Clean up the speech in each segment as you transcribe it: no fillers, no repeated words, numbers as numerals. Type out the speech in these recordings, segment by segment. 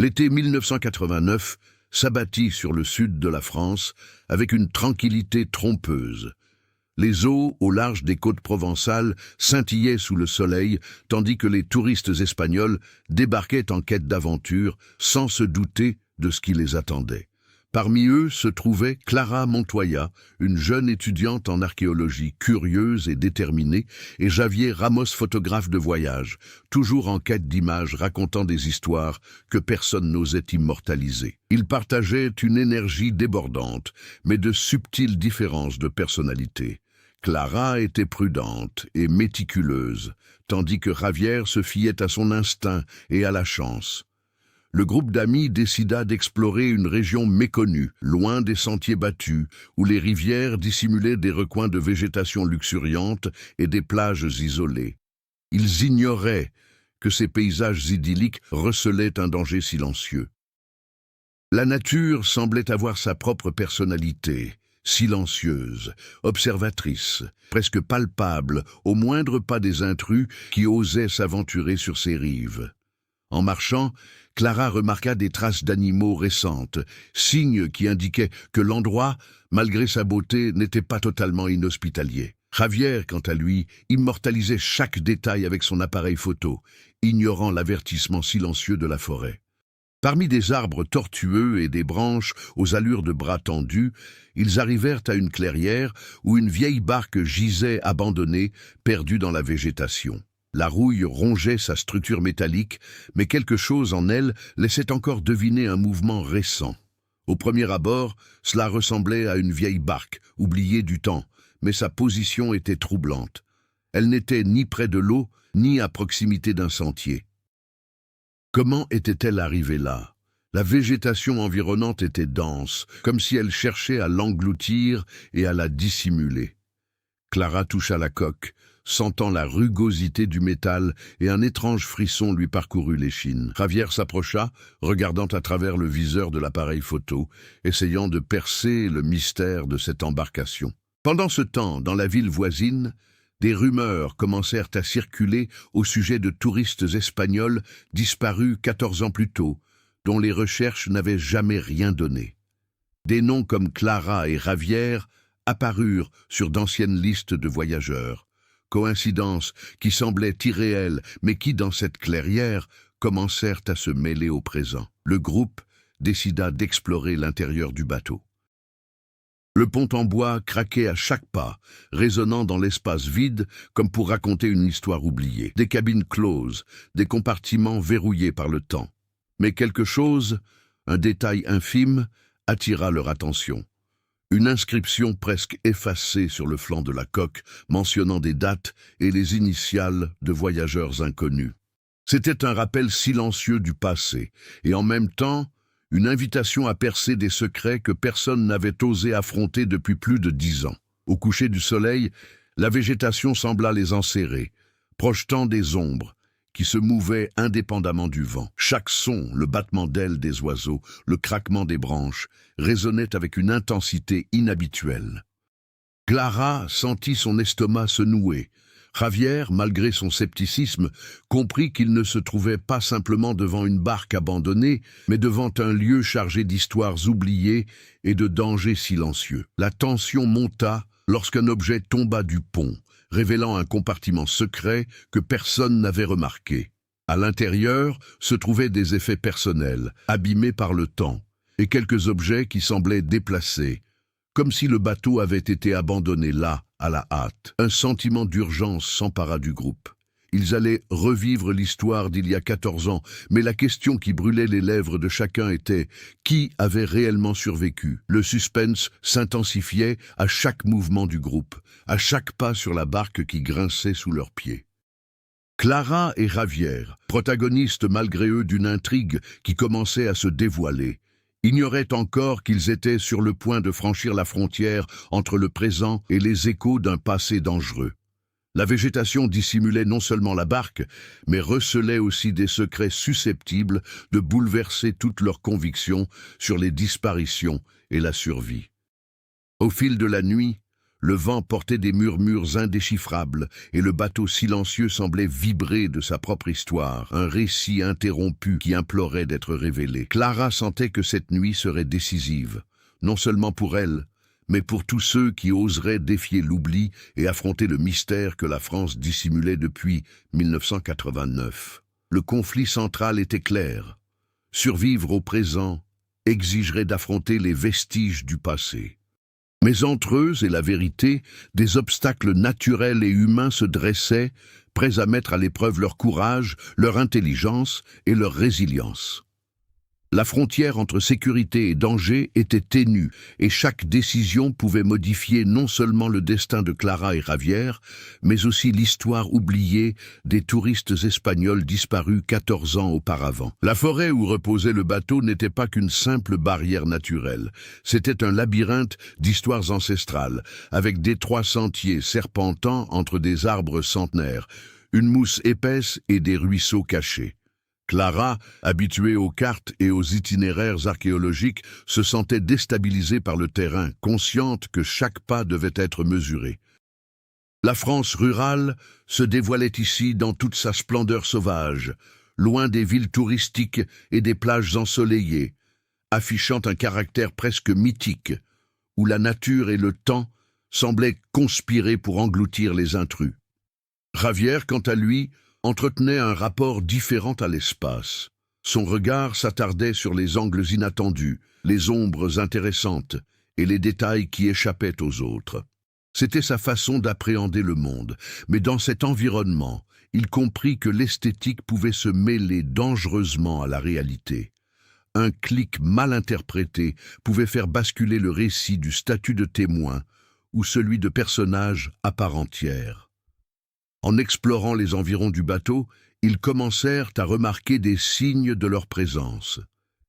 L'été 1989 s'abattit sur le sud de la France avec une tranquillité trompeuse. Les eaux au large des côtes provençales scintillaient sous le soleil, tandis que les touristes espagnols débarquaient en quête d'aventure sans se douter de ce qui les attendait. Parmi eux se trouvait Clara Montoya, une jeune étudiante en archéologie curieuse et déterminée, et Javier Ramos, photographe de voyage, toujours en quête d'images racontant des histoires que personne n'osait immortaliser. Ils partageaient une énergie débordante, mais de subtiles différences de personnalité. Clara était prudente et méticuleuse, tandis que Javier se fiait à son instinct et à la chance. Le groupe d'amis décida d'explorer une région méconnue, loin des sentiers battus, où les rivières dissimulaient des recoins de végétation luxuriante et des plages isolées. Ils ignoraient que ces paysages idylliques recelaient un danger silencieux. La nature semblait avoir sa propre personnalité, silencieuse, observatrice, presque palpable au moindre pas des intrus qui osaient s'aventurer sur ses rives. En marchant, Clara remarqua des traces d'animaux récentes, signes qui indiquaient que l'endroit, malgré sa beauté, n'était pas totalement inhospitalier. Javier, quant à lui, immortalisait chaque détail avec son appareil photo, ignorant l'avertissement silencieux de la forêt. Parmi des arbres tortueux et des branches aux allures de bras tendus, ils arrivèrent à une clairière où une vieille barque gisait abandonnée, perdue dans la végétation. La rouille rongeait sa structure métallique, mais quelque chose en elle laissait encore deviner un mouvement récent. Au premier abord, cela ressemblait à une vieille barque, oubliée du temps, mais sa position était troublante. Elle n'était ni près de l'eau, ni à proximité d'un sentier. Comment était-elle arrivée là? La végétation environnante était dense, comme si elle cherchait à l'engloutir et à la dissimuler. Clara toucha la coque, sentant la rugosité du métal, et un étrange frisson lui parcourut l'échine. Javier s'approcha, regardant à travers le viseur de l'appareil photo, essayant de percer le mystère de cette embarcation. Pendant ce temps, dans la ville voisine, des rumeurs commencèrent à circuler au sujet de touristes espagnols disparus 14 ans plus tôt, dont les recherches n'avaient jamais rien donné. Des noms comme Clara et Javier apparurent sur d'anciennes listes de voyageurs. Coïncidences qui semblaient irréelles, mais qui, dans cette clairière, commencèrent à se mêler au présent. Le groupe décida d'explorer l'intérieur du bateau. Le pont en bois craquait à chaque pas, résonnant dans l'espace vide comme pour raconter une histoire oubliée. Des cabines closes, des compartiments verrouillés par le temps. Mais quelque chose, un détail infime, attira leur attention. Une inscription presque effacée sur le flanc de la coque, mentionnant des dates et les initiales de voyageurs inconnus. C'était un rappel silencieux du passé, et en même temps, une invitation à percer des secrets que personne n'avait osé affronter depuis plus de 10 ans. Au coucher du soleil, la végétation sembla les enserrer, projetant des ombres qui se mouvaient indépendamment du vent. Chaque son, le battement d'ailes des oiseaux, le craquement des branches, résonnait avec une intensité inhabituelle. Clara sentit son estomac se nouer. Javier, malgré son scepticisme, comprit qu'il ne se trouvait pas simplement devant une barque abandonnée, mais devant un lieu chargé d'histoires oubliées et de dangers silencieux. La tension monta lorsqu'un objet tomba du pont, révélant un compartiment secret que personne n'avait remarqué. À l'intérieur se trouvaient des effets personnels, abîmés par le temps, et quelques objets qui semblaient déplacés, comme si le bateau avait été abandonné là, à la hâte. Un sentiment d'urgence s'empara du groupe. Ils allaient revivre l'histoire d'il y a 14 ans, mais la question qui brûlait les lèvres de chacun était « Qui avait réellement survécu ?» Le suspense s'intensifiait à chaque mouvement du groupe, à chaque pas sur la barque qui grinçait sous leurs pieds. Clara et Javier, protagonistes malgré eux d'une intrigue qui commençait à se dévoiler, ignoraient encore qu'ils étaient sur le point de franchir la frontière entre le présent et les échos d'un passé dangereux. La végétation dissimulait non seulement la barque, mais recelait aussi des secrets susceptibles de bouleverser toutes leurs convictions sur les disparitions et la survie. Au fil de la nuit, Le vent portait des murmures indéchiffrables, et le bateau silencieux semblait vibrer de sa propre histoire, un récit interrompu qui implorait d'être révélé. Clara sentait que cette nuit serait décisive, non seulement pour elle, mais pour tous ceux qui oseraient défier l'oubli et affronter le mystère que la France dissimulait depuis 1989. Le conflit central était clair. Survivre au présent exigerait d'affronter les vestiges du passé. Mais entre eux et la vérité, des obstacles naturels et humains se dressaient, prêts à mettre à l'épreuve leur courage, leur intelligence et leur résilience. La frontière entre sécurité et danger était ténue, et chaque décision pouvait modifier non seulement le destin de Clara et Javier, mais aussi l'histoire oubliée des touristes espagnols disparus 14 ans auparavant. La forêt où reposait le bateau n'était pas qu'une simple barrière naturelle. C'était un labyrinthe d'histoires ancestrales, avec d'étroits sentiers serpentant entre des arbres centenaires, une mousse épaisse et des ruisseaux cachés. Clara, habituée aux cartes et aux itinéraires archéologiques, se sentait déstabilisée par le terrain, consciente que chaque pas devait être mesuré. La France rurale se dévoilait ici dans toute sa splendeur sauvage, loin des villes touristiques et des plages ensoleillées, affichant un caractère presque mythique, où la nature et le temps semblaient conspirer pour engloutir les intrus. Javier, quant à lui, entretenait un rapport différent à l'espace. Son regard s'attardait sur les angles inattendus, les ombres intéressantes et les détails qui échappaient aux autres. C'était sa façon d'appréhender le monde, mais dans cet environnement, il comprit que l'esthétique pouvait se mêler dangereusement à la réalité. Un clic mal interprété pouvait faire basculer le récit du statut de témoin ou celui de personnage à part entière. En explorant les environs du bateau, ils commencèrent à remarquer des signes de leur présence.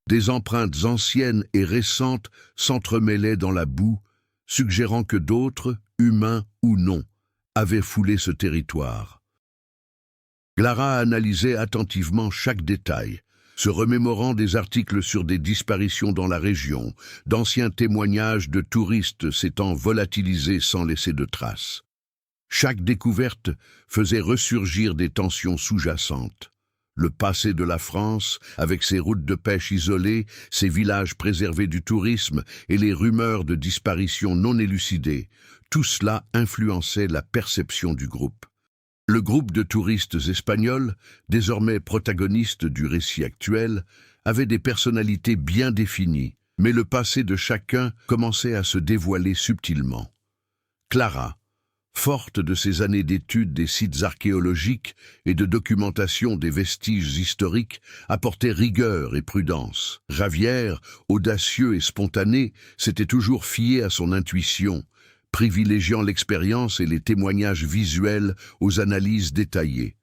Des empreintes anciennes et récentes s'entremêlaient dans la boue, suggérant que d'autres, humains ou non, avaient foulé ce territoire. Clara analysait attentivement chaque détail, se remémorant des articles sur des disparitions dans la région, d'anciens témoignages de touristes s'étant volatilisés sans laisser de traces. Chaque découverte faisait ressurgir des tensions sous-jacentes. Le passé de la France, avec ses routes de pêche isolées, ses villages préservés du tourisme et les rumeurs de disparitions non élucidées, tout cela influençait la perception du groupe. Le groupe de touristes espagnols, désormais protagonistes du récit actuel, avait des personnalités bien définies, mais le passé de chacun commençait à se dévoiler subtilement. Clara, forte de ses années d'études des sites archéologiques et de documentation des vestiges historiques, apportait rigueur et prudence. Javier, audacieux et spontané, s'était toujours fié à son intuition, privilégiant l'expérience et les témoignages visuels aux analyses détaillées.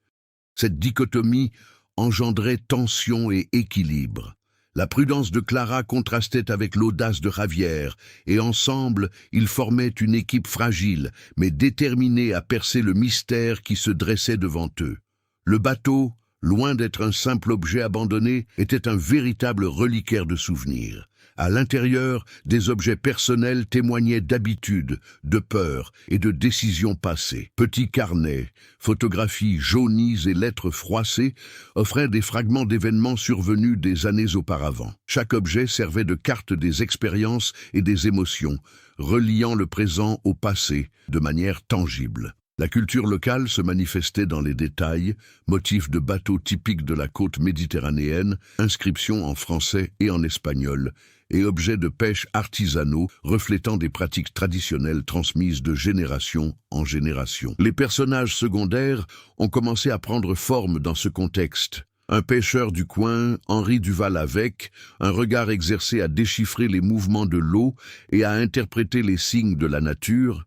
Cette dichotomie engendrait tension et équilibre. La prudence de Clara contrastait avec l'audace de Javier, et ensemble, ils formaient une équipe fragile, mais déterminée à percer le mystère qui se dressait devant eux. Le bateau, loin d'être un simple objet abandonné, était un véritable reliquaire de souvenirs. À l'intérieur, des objets personnels témoignaient d'habitudes, de peurs et de décisions passées. Petits carnets, photographies jaunies et lettres froissées offraient des fragments d'événements survenus des années auparavant. Chaque objet servait de carte des expériences et des émotions, reliant le présent au passé de manière tangible. La culture locale se manifestait dans les détails, motifs de bateaux typiques de la côte méditerranéenne, inscriptions en français et en espagnol, et objets de pêche artisanaux reflétant des pratiques traditionnelles transmises de génération en génération. Les personnages secondaires ont commencé à prendre forme dans ce contexte. Un pêcheur du coin, Henri Duval-Avec, un regard exercé à déchiffrer les mouvements de l'eau et à interpréter les signes de la nature,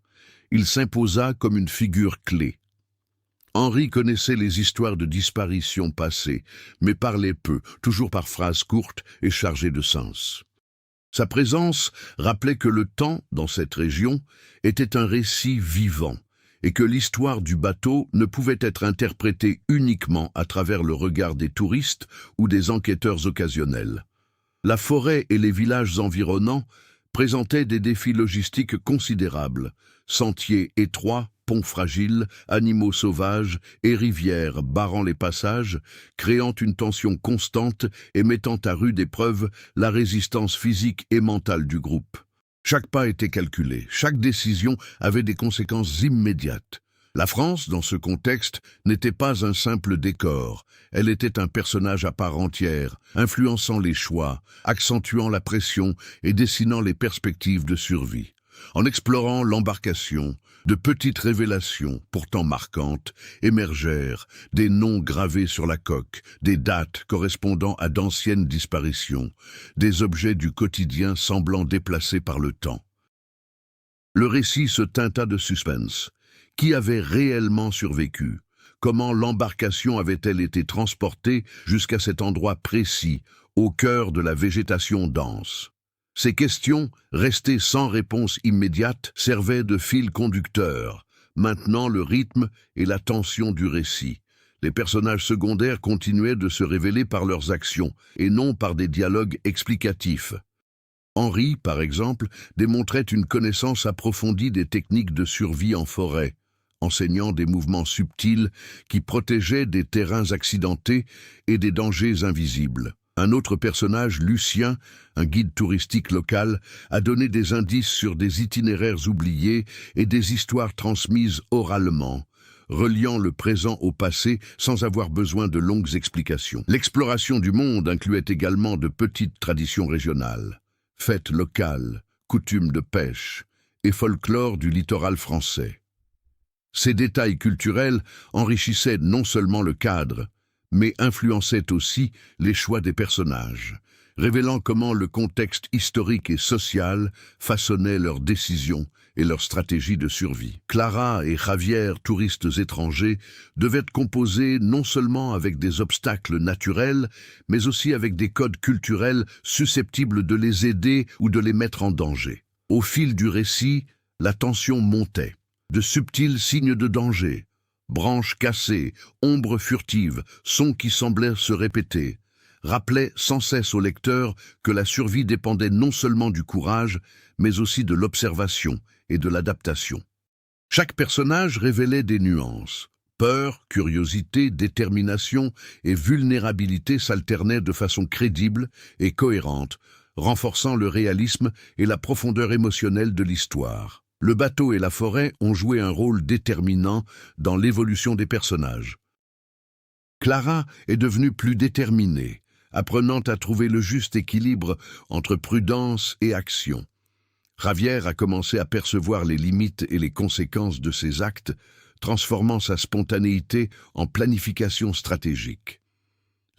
il s'imposa comme une figure clé. Henri connaissait les histoires de disparitions passées, mais parlait peu, toujours par phrases courtes et chargées de sens. Sa présence rappelait que le temps, dans cette région, était un récit vivant, et que l'histoire du bateau ne pouvait être interprétée uniquement à travers le regard des touristes ou des enquêteurs occasionnels. La forêt et les villages environnants présentait des défis logistiques considérables. Sentiers étroits, ponts fragiles, animaux sauvages et rivières barrant les passages, créant une tension constante et mettant à rude épreuve la résistance physique et mentale du groupe. Chaque pas était calculé, chaque décision avait des conséquences immédiates. La France, dans ce contexte, n'était pas un simple décor, elle était un personnage à part entière, influençant les choix, accentuant la pression et dessinant les perspectives de survie. En explorant l'embarcation, de petites révélations, pourtant marquantes, émergèrent, des noms gravés sur la coque, des dates correspondant à d'anciennes disparitions, des objets du quotidien semblant déplacés par le temps. Le récit se teinta de suspense. Qui avait réellement survécu? Comment l'embarcation avait-elle été transportée jusqu'à cet endroit précis, au cœur de la végétation dense? Ces questions, restées sans réponse immédiate, servaient de fil conducteur, maintenant le rythme et la tension du récit. Les personnages secondaires continuaient de se révéler par leurs actions, et non par des dialogues explicatifs. Henri, par exemple, démontrait une connaissance approfondie des techniques de survie en forêt, enseignant des mouvements subtils qui protégeaient des terrains accidentés et des dangers invisibles. Un autre personnage, Lucien, un guide touristique local, a donné des indices sur des itinéraires oubliés et des histoires transmises oralement, reliant le présent au passé sans avoir besoin de longues explications. L'exploration du monde incluait également de petites traditions régionales, fêtes locales, coutumes de pêche et folklore du littoral français. Ces détails culturels enrichissaient non seulement le cadre, mais influençaient aussi les choix des personnages, révélant comment le contexte historique et social façonnait leurs décisions et leurs stratégies de survie. Clara et Javier, touristes étrangers, devaient composer non seulement avec des obstacles naturels, mais aussi avec des codes culturels susceptibles de les aider ou de les mettre en danger. Au fil du récit, la tension montait. De subtils signes de danger, branches cassées, ombres furtives, sons qui semblaient se répéter, rappelaient sans cesse au lecteur que la survie dépendait non seulement du courage, mais aussi de l'observation et de l'adaptation. Chaque personnage révélait des nuances. Peur, curiosité, détermination et vulnérabilité s'alternaient de façon crédible et cohérente, renforçant le réalisme et la profondeur émotionnelle de l'histoire. Le bateau et la forêt ont joué un rôle déterminant dans l'évolution des personnages. Clara est devenue plus déterminée, apprenant à trouver le juste équilibre entre prudence et action. Javier a commencé à percevoir les limites et les conséquences de ses actes, transformant sa spontanéité en planification stratégique.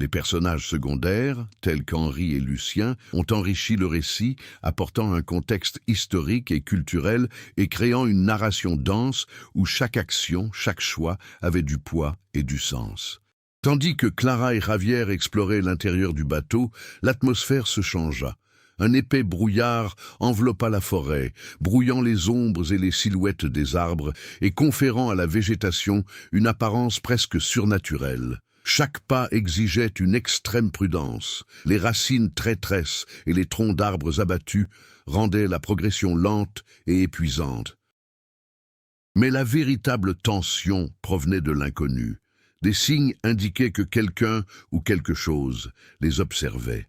Les personnages secondaires, tels qu'Henri et Lucien, ont enrichi le récit, apportant un contexte historique et culturel et créant une narration dense où chaque action, chaque choix avait du poids et du sens. Tandis que Clara et Javier exploraient l'intérieur du bateau, l'atmosphère se changea. Un épais brouillard enveloppa la forêt, brouillant les ombres et les silhouettes des arbres et conférant à la végétation une apparence presque surnaturelle. Chaque pas exigeait une extrême prudence. Les racines traîtresses et les troncs d'arbres abattus rendaient la progression lente et épuisante. Mais la véritable tension provenait de l'inconnu. Des signes indiquaient que quelqu'un ou quelque chose les observait.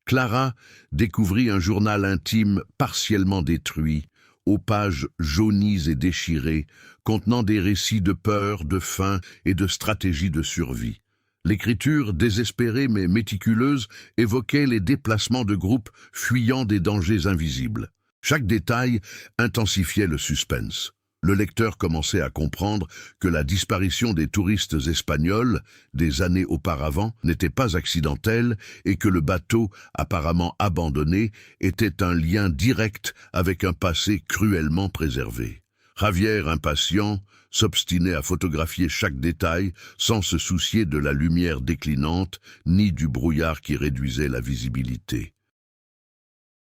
Clara découvrit un journal intime partiellement détruit, aux pages jaunies et déchirées, contenant des récits de peur, de faim et de stratégies de survie. L'écriture, désespérée mais méticuleuse, évoquait les déplacements de groupes fuyant des dangers invisibles. Chaque détail intensifiait le suspense. Le lecteur commençait à comprendre que la disparition des touristes espagnols, des années auparavant, n'était pas accidentelle et que le bateau, apparemment abandonné, était un lien direct avec un passé cruellement préservé. Javier, impatient, s'obstinait à photographier chaque détail sans se soucier de la lumière déclinante ni du brouillard qui réduisait la visibilité.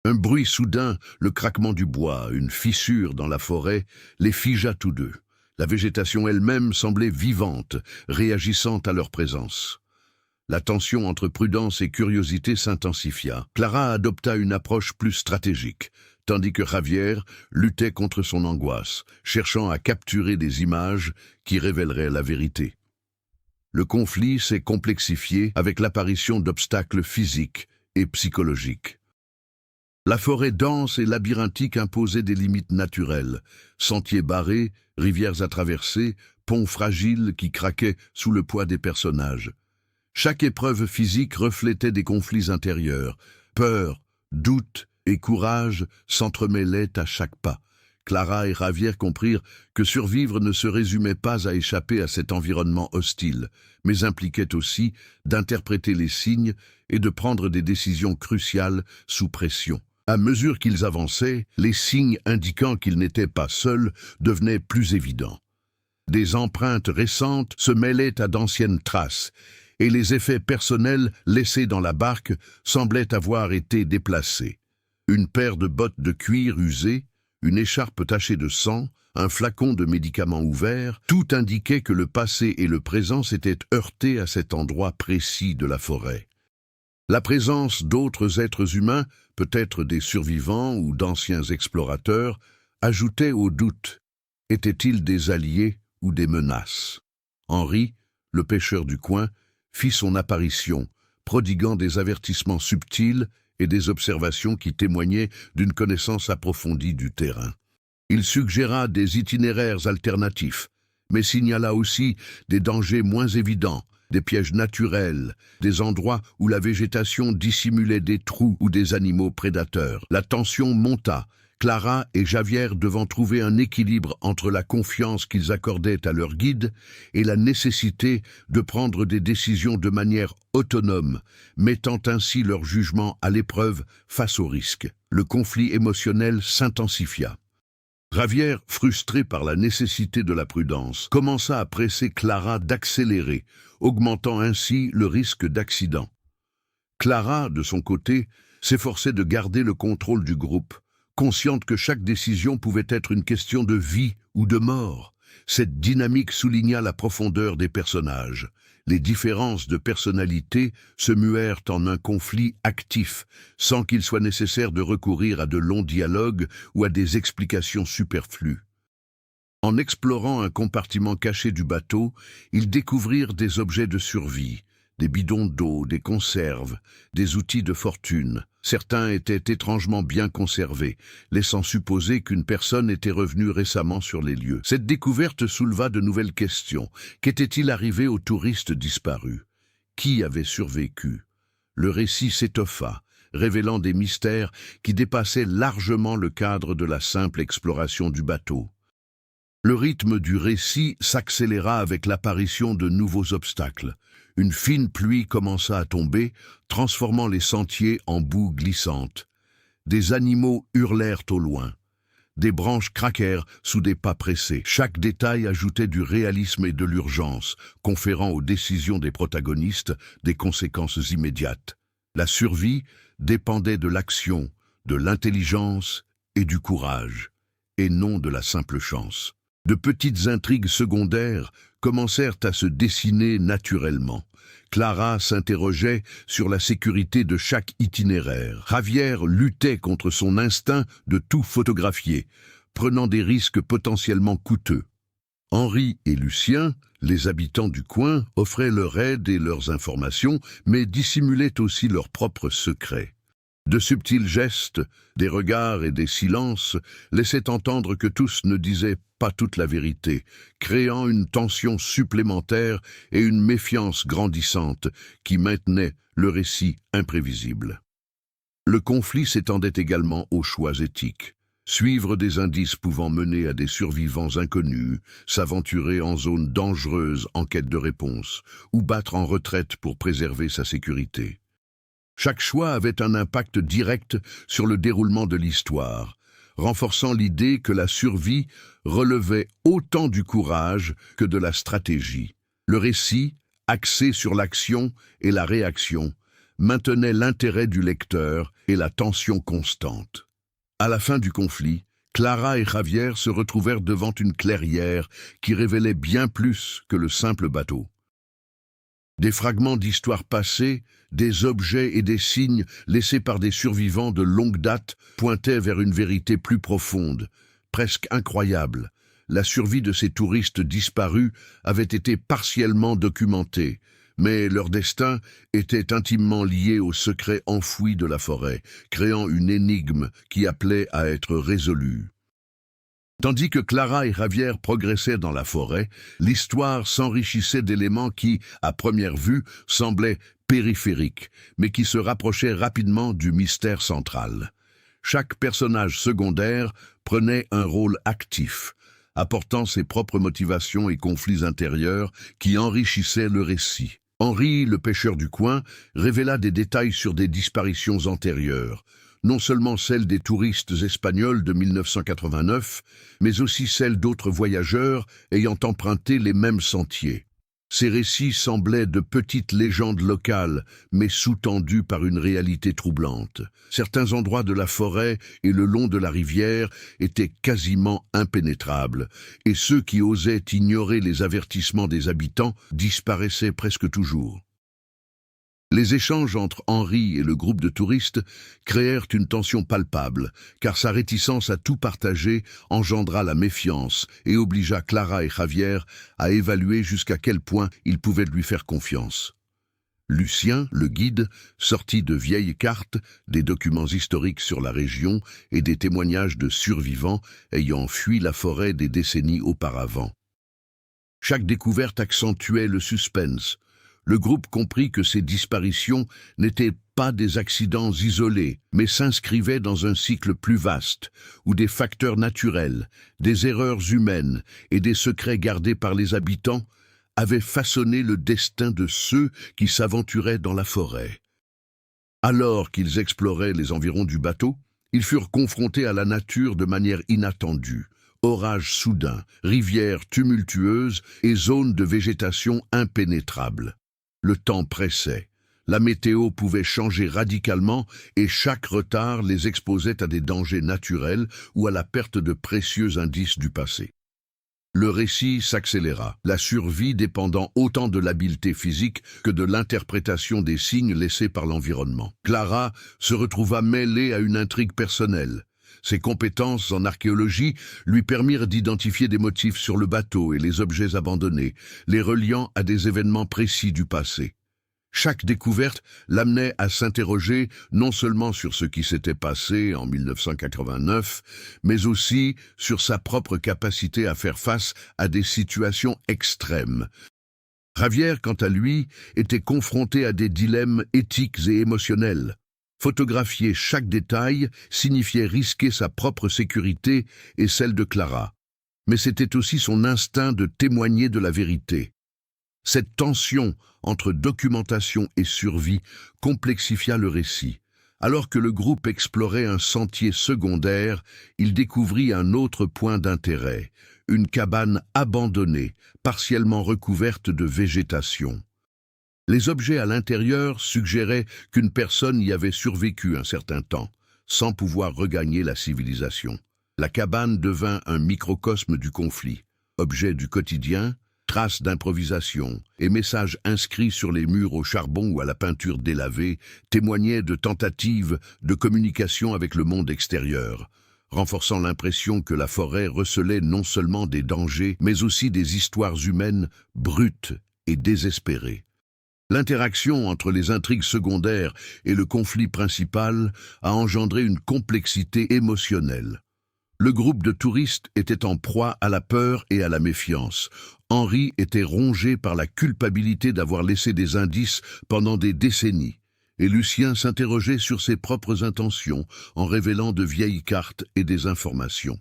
Un bruit soudain, le craquement du bois, une fissure dans la forêt, les figea tous deux. La végétation elle-même semblait vivante, réagissant à leur présence. La tension entre prudence et curiosité s'intensifia. Clara adopta une approche plus stratégique, tandis que Javier luttait contre son angoisse, cherchant à capturer des images qui révéleraient la vérité. Le conflit s'est complexifié avec l'apparition d'obstacles physiques et psychologiques. La forêt dense et labyrinthique imposait des limites naturelles, sentiers barrés, rivières à traverser, ponts fragiles qui craquaient sous le poids des personnages. Chaque épreuve physique reflétait des conflits intérieurs. Peur, doute et courage s'entremêlaient à chaque pas. Clara et Javier comprirent que survivre ne se résumait pas à échapper à cet environnement hostile, mais impliquait aussi d'interpréter les signes et de prendre des décisions cruciales sous pression. À mesure qu'ils avançaient, les signes indiquant qu'ils n'étaient pas seuls devenaient plus évidents. Des empreintes récentes se mêlaient à d'anciennes traces, et les effets personnels laissés dans la barque semblaient avoir été déplacés. Une paire de bottes de cuir usées, une écharpe tachée de sang, un flacon de médicaments ouvert, tout indiquait que le passé et le présent s'étaient heurtés à cet endroit précis de la forêt. La présence d'autres êtres humains, peut-être des survivants ou d'anciens explorateurs, ajoutait au doute. Étaient-ils des alliés ou des menaces? Henri, le pêcheur du coin, fit son apparition, prodiguant des avertissements subtils et des observations qui témoignaient d'une connaissance approfondie du terrain. Il suggéra des itinéraires alternatifs, mais signala aussi des dangers moins évidents, des pièges naturels, des endroits où la végétation dissimulait des trous ou des animaux prédateurs. La tension monta, Clara et Javier devant trouver un équilibre entre la confiance qu'ils accordaient à leur guide et la nécessité de prendre des décisions de manière autonome, mettant ainsi leur jugement à l'épreuve face au risque. Le conflit émotionnel s'intensifia. Javier, frustré par la nécessité de la prudence, commença à presser Clara d'accélérer, augmentant ainsi le risque d'accident. Clara, de son côté, s'efforçait de garder le contrôle du groupe, consciente que chaque décision pouvait être une question de vie ou de mort. Cette dynamique souligna la profondeur des personnages. Les différences de personnalité se muèrent en un conflit actif, sans qu'il soit nécessaire de recourir à de longs dialogues ou à des explications superflues. En explorant un compartiment caché du bateau, ils découvrirent des objets de survie, des bidons d'eau, des conserves, des outils de fortune. Certains étaient étrangement bien conservés, laissant supposer qu'une personne était revenue récemment sur les lieux. Cette découverte souleva de nouvelles questions. Qu'était-il arrivé aux touristes disparus? Qui avait survécu? Le récit s'étoffa, révélant des mystères qui dépassaient largement le cadre de la simple exploration du bateau. Le rythme du récit s'accéléra avec l'apparition de nouveaux obstacles. Une fine pluie commença à tomber, transformant les sentiers en boue glissante. Des animaux hurlèrent au loin. Des branches craquèrent sous des pas pressés. Chaque détail ajoutait du réalisme et de l'urgence, conférant aux décisions des protagonistes des conséquences immédiates. La survie dépendait de l'action, de l'intelligence et du courage, et non de la simple chance. De petites intrigues secondaires commencèrent à se dessiner naturellement. Clara s'interrogeait sur la sécurité de chaque itinéraire. Javier luttait contre son instinct de tout photographier, prenant des risques potentiellement coûteux. Henri et Lucien, les habitants du coin, offraient leur aide et leurs informations, mais dissimulaient aussi leurs propres secrets. De subtils gestes, des regards et des silences laissaient entendre que tous ne disaient pas toute la vérité, créant une tension supplémentaire et une méfiance grandissante qui maintenait le récit imprévisible. Le conflit s'étendait également aux choix éthiques. Suivre des indices pouvant mener à des survivants inconnus, s'aventurer en zone dangereuse en quête de réponse, ou battre en retraite pour préserver sa sécurité. Chaque choix avait un impact direct sur le déroulement de l'histoire, renforçant l'idée que la survie relevait autant du courage que de la stratégie. Le récit, axé sur l'action et la réaction, maintenait l'intérêt du lecteur et la tension constante. À la fin du conflit, Clara et Javier se retrouvèrent devant une clairière qui révélait bien plus que le simple bateau. Des fragments d'histoire passée, des objets et des signes laissés par des survivants de longue date pointaient vers une vérité plus profonde, presque incroyable. La survie de ces touristes disparus avait été partiellement documentée, mais leur destin était intimement lié aux secrets enfouis de la forêt, créant une énigme qui appelait à être résolue. Tandis que Clara et Javier progressaient dans la forêt, l'histoire s'enrichissait d'éléments qui, à première vue, semblaient périphériques, mais qui se rapprochaient rapidement du mystère central. Chaque personnage secondaire prenait un rôle actif, apportant ses propres motivations et conflits intérieurs qui enrichissaient le récit. Henri, le pêcheur du coin, révéla des détails sur des disparitions antérieures, non seulement celles des touristes espagnols de 1989, mais aussi celles d'autres voyageurs ayant emprunté les mêmes sentiers. Ces récits semblaient de petites légendes locales, mais sous-tendues par une réalité troublante. Certains endroits de la forêt et le long de la rivière étaient quasiment impénétrables, et ceux qui osaient ignorer les avertissements des habitants disparaissaient presque toujours. Les échanges entre Henri et le groupe de touristes créèrent une tension palpable, car sa réticence à tout partager engendra la méfiance et obligea Clara et Javier à évaluer jusqu'à quel point ils pouvaient lui faire confiance. Lucien, le guide, sortit de vieilles cartes, des documents historiques sur la région et des témoignages de survivants ayant fui la forêt des décennies auparavant. Chaque découverte accentuait le suspense. Le groupe comprit que ces disparitions n'étaient pas des accidents isolés, mais s'inscrivaient dans un cycle plus vaste, où des facteurs naturels, des erreurs humaines et des secrets gardés par les habitants avaient façonné le destin de ceux qui s'aventuraient dans la forêt. Alors qu'ils exploraient les environs du bateau, ils furent confrontés à la nature de manière inattendue. Orages soudains, rivières tumultueuses et zones de végétation impénétrables. Le temps pressait, la météo pouvait changer radicalement et chaque retard les exposait à des dangers naturels ou à la perte de précieux indices du passé. Le récit s'accéléra, la survie dépendant autant de l'habileté physique que de l'interprétation des signes laissés par l'environnement. Clara se retrouva mêlée à une intrigue personnelle. Ses compétences en archéologie lui permirent d'identifier des motifs sur le bateau et les objets abandonnés, les reliant à des événements précis du passé. Chaque découverte l'amenait à s'interroger non seulement sur ce qui s'était passé en 1989, mais aussi sur sa propre capacité à faire face à des situations extrêmes. Javier, quant à lui, était confronté à des dilemmes éthiques et émotionnels. Photographier chaque détail signifiait risquer sa propre sécurité et celle de Clara. Mais c'était aussi son instinct de témoigner de la vérité. Cette tension entre documentation et survie complexifia le récit. Alors que le groupe explorait un sentier secondaire, il découvrit un autre point d'intérêt, une cabane abandonnée, partiellement recouverte de végétation. Les objets à l'intérieur suggéraient qu'une personne y avait survécu un certain temps, sans pouvoir regagner la civilisation. La cabane devint un microcosme du conflit. Objets du quotidien, traces d'improvisation et messages inscrits sur les murs au charbon ou à la peinture délavée témoignaient de tentatives de communication avec le monde extérieur, renforçant l'impression que la forêt recelait non seulement des dangers, mais aussi des histoires humaines brutes et désespérées. L'interaction entre les intrigues secondaires et le conflit principal a engendré une complexité émotionnelle. Le groupe de touristes était en proie à la peur et à la méfiance. Henri était rongé par la culpabilité d'avoir laissé des indices pendant des décennies, et Lucien s'interrogeait sur ses propres intentions en révélant de vieilles cartes et des informations.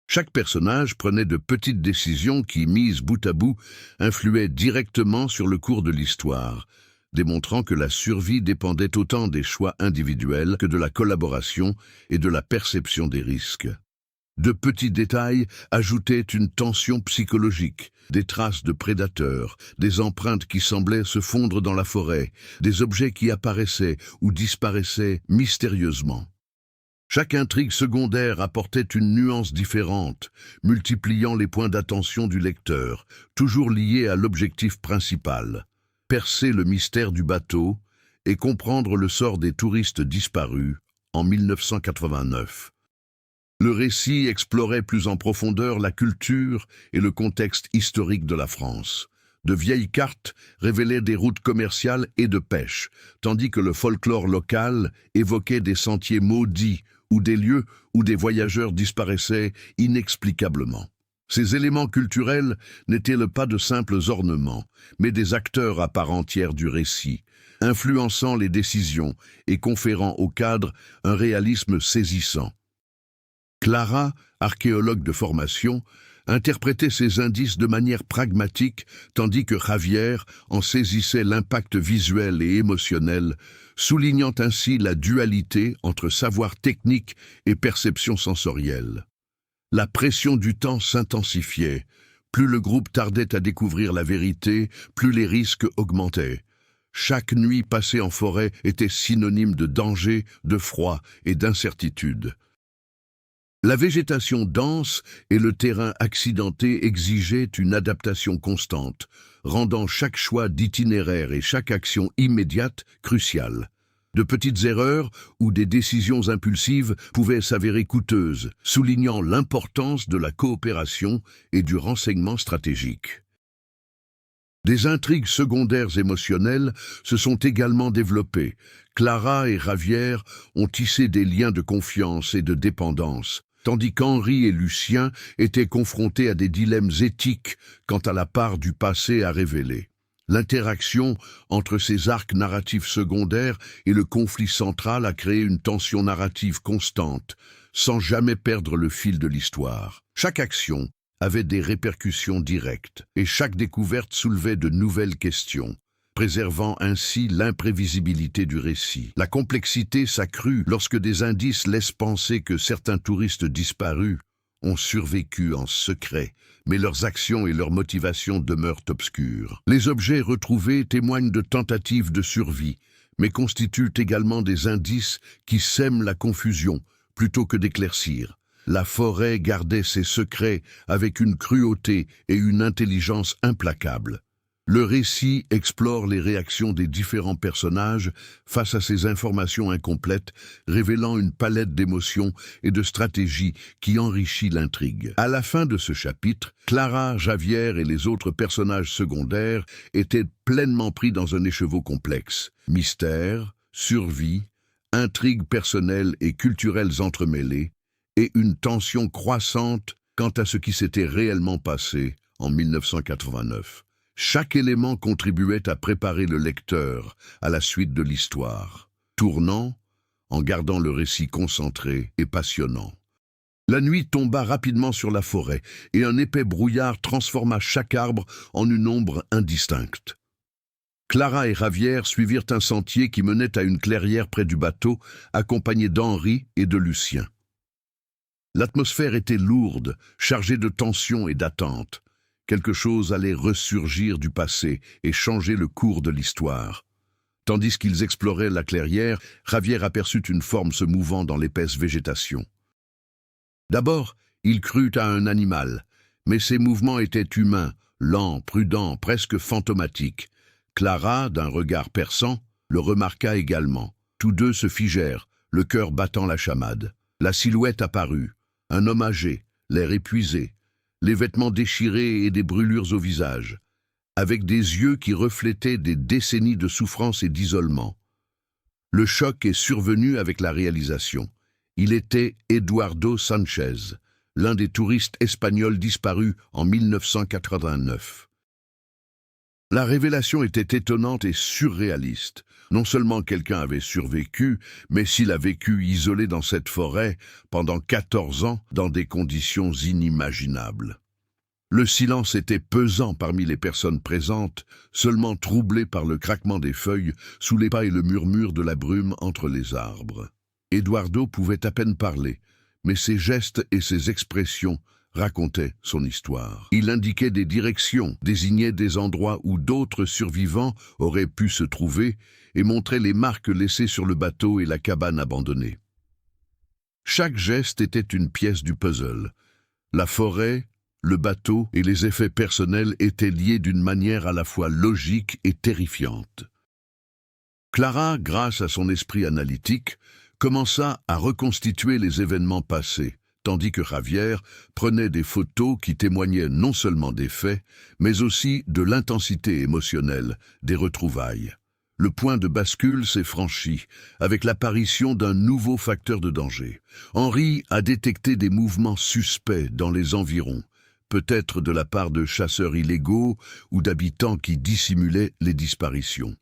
Chaque personnage prenait de petites décisions qui, mises bout à bout, influaient directement sur le cours de l'histoire, démontrant que la survie dépendait autant des choix individuels que de la collaboration et de la perception des risques. De petits détails ajoutaient une tension psychologique, des traces de prédateurs, des empreintes qui semblaient se fondre dans la forêt, des objets qui apparaissaient ou disparaissaient mystérieusement. Chaque intrigue secondaire apportait une nuance différente, multipliant les points d'attention du lecteur, toujours liés à l'objectif principal. percer le mystère du bateau et comprendre le sort des touristes disparus en 1989. Le récit explorait plus en profondeur la culture et le contexte historique de la France. De vieilles cartes révélaient des routes commerciales et de pêche, tandis que le folklore local évoquait des sentiers maudits ou des lieux où des voyageurs disparaissaient inexplicablement. Ces éléments culturels n'étaient pas de simples ornements, mais des acteurs à part entière du récit, influençant les décisions et conférant au cadre un réalisme saisissant. Clara, archéologue de formation, interprétait ces indices de manière pragmatique, tandis que Javier en saisissait l'impact visuel et émotionnel, soulignant ainsi la dualité entre savoir technique et perception sensorielle. La pression du temps s'intensifiait. Plus le groupe tardait à découvrir la vérité, plus les risques augmentaient. Chaque nuit passée en forêt était synonyme de danger, de froid et d'incertitude. La végétation dense et le terrain accidenté exigeaient une adaptation constante, rendant chaque choix d'itinéraire et chaque action immédiate cruciale. De petites erreurs ou des décisions impulsives pouvaient s'avérer coûteuses, soulignant l'importance de la coopération et du renseignement stratégique. Des intrigues secondaires émotionnelles se sont également développées. Clara et Javier ont tissé des liens de confiance et de dépendance, tandis qu'Henri et Lucien étaient confrontés à des dilemmes éthiques quant à la part du passé à révéler. L'interaction entre ces arcs narratifs secondaires et le conflit central a créé une tension narrative constante, sans jamais perdre le fil de l'histoire. Chaque action avait des répercussions directes, et chaque découverte soulevait de nouvelles questions, préservant ainsi l'imprévisibilité du récit. La complexité s'accrut lorsque des indices laissent penser que certains touristes disparus ont survécu en secret, mais leurs actions et leurs motivations demeurent obscures. Les objets retrouvés témoignent de tentatives de survie, mais constituent également des indices qui sèment la confusion plutôt que d'éclaircir. La forêt gardait ses secrets avec une cruauté et une intelligence implacables. Le récit explore les réactions des différents personnages face à ces informations incomplètes, révélant une palette d'émotions et de stratégies qui enrichit l'intrigue. À la fin de ce chapitre, Clara, Javier et les autres personnages secondaires étaient pleinement pris dans un écheveau complexe. Mystère, survie, intrigues personnelles et culturelles entremêlées, et une tension croissante quant à ce qui s'était réellement passé en 1989. Chaque élément contribuait à préparer le lecteur à la suite de l'histoire, tournant en gardant le récit concentré et passionnant. La nuit tomba rapidement sur la forêt et un épais brouillard transforma chaque arbre en une ombre indistincte. Clara et Javier suivirent un sentier qui menait à une clairière près du bateau, accompagnés d'Henri et de Lucien. L'atmosphère était lourde, chargée de tension et d'attente. Quelque chose allait ressurgir du passé et changer le cours de l'histoire. Tandis qu'ils exploraient la clairière, Javier aperçut une forme se mouvant dans l'épaisse végétation. D'abord, il crut à un animal, mais ses mouvements étaient humains, lents, prudents, presque fantomatiques. Clara, d'un regard perçant, le remarqua également. Tous deux se figèrent, le cœur battant la chamade. La silhouette apparut, un homme âgé, l'air épuisé, les vêtements déchirés et des brûlures au visage, avec des yeux qui reflétaient des décennies de souffrance et d'isolement. Le choc est survenu avec la réalisation. Il était Eduardo Sanchez, l'un des touristes espagnols disparus en 1989. La révélation était étonnante et surréaliste. Non seulement quelqu'un avait survécu, mais s'il a vécu isolé dans cette forêt pendant 14 ans dans des conditions inimaginables. Le silence était pesant parmi les personnes présentes, seulement troublé par le craquement des feuilles sous les pas et le murmure de la brume entre les arbres. Eduardo pouvait à peine parler, mais ses gestes et ses expressions racontait son histoire. Il indiquait des directions, désignait des endroits où d'autres survivants auraient pu se trouver et montrait les marques laissées sur le bateau et la cabane abandonnée. Chaque geste était une pièce du puzzle. La forêt, le bateau et les effets personnels étaient liés d'une manière à la fois logique et terrifiante. Clara, grâce à son esprit analytique, commença à reconstituer les événements passés, tandis que Javier prenait des photos qui témoignaient non seulement des faits, mais aussi de l'intensité émotionnelle des retrouvailles. Le point de bascule s'est franchi, avec l'apparition d'un nouveau facteur de danger. Henri a détecté des mouvements suspects dans les environs, peut-être de la part de chasseurs illégaux ou d'habitants qui dissimulaient les disparitions.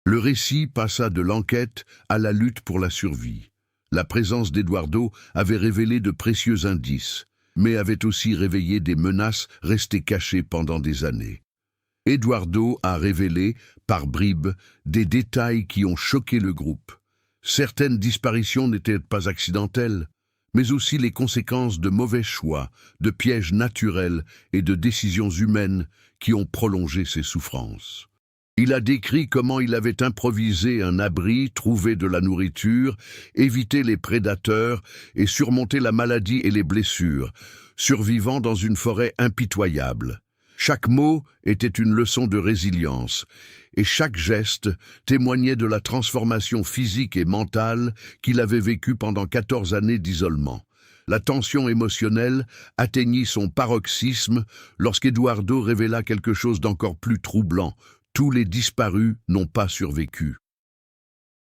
Le récit passa de l'enquête à la lutte pour la survie. La présence d'Eduardo avait révélé de précieux indices, mais avait aussi réveillé des menaces restées cachées pendant des années. Eduardo a révélé, par bribes, des détails qui ont choqué le groupe. Certaines disparitions n'étaient pas accidentelles, mais aussi les conséquences de mauvais choix, de pièges naturels et de décisions humaines qui ont prolongé ses souffrances. Il a décrit comment il avait improvisé un abri, trouvé de la nourriture, évité les prédateurs et surmonté la maladie et les blessures, survivant dans une forêt impitoyable. Chaque mot était une leçon de résilience, et chaque geste témoignait de la transformation physique et mentale qu'il avait vécue pendant 14 années d'isolement. La tension émotionnelle atteignit son paroxysme lorsqu'Eduardo révéla quelque chose d'encore plus troublant. Tous les disparus n'ont pas survécu.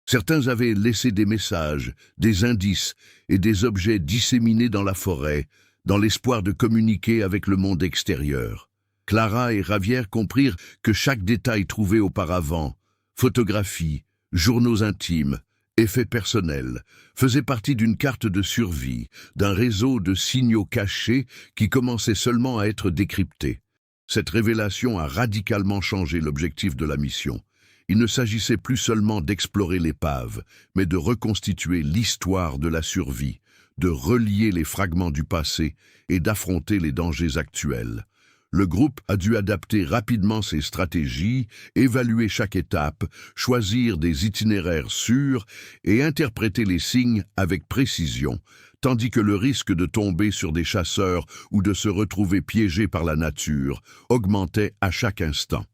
Certains avaient laissé des messages, des indices et des objets disséminés dans la forêt, dans l'espoir de communiquer avec le monde extérieur. Clara et Javier comprirent que chaque détail trouvé auparavant, photographies, journaux intimes, effets personnels, faisait partie d'une carte de survie, d'un réseau de signaux cachés qui commençait seulement à être décryptés. Cette révélation a radicalement changé l'objectif de la mission. Il ne s'agissait plus seulement d'explorer l'épave, mais de reconstituer l'histoire de la survie, de relier les fragments du passé et d'affronter les dangers actuels. Le groupe a dû adapter rapidement ses stratégies, évaluer chaque étape, choisir des itinéraires sûrs et interpréter les signes avec précision, tandis que le risque de tomber sur des chasseurs ou de se retrouver piégé par la nature augmentait à chaque instant.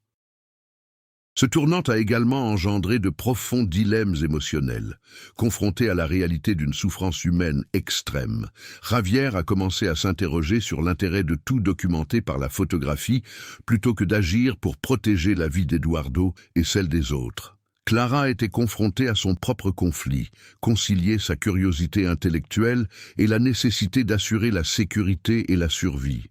Ce tournant a également engendré de profonds dilemmes émotionnels. Confronté à la réalité d'une souffrance humaine extrême, Javier a commencé à s'interroger sur l'intérêt de tout documenter par la photographie plutôt que d'agir pour protéger la vie d'Eduardo et celle des autres. Clara était confrontée à son propre conflit, concilier sa curiosité intellectuelle et la nécessité d'assurer la sécurité et la survie.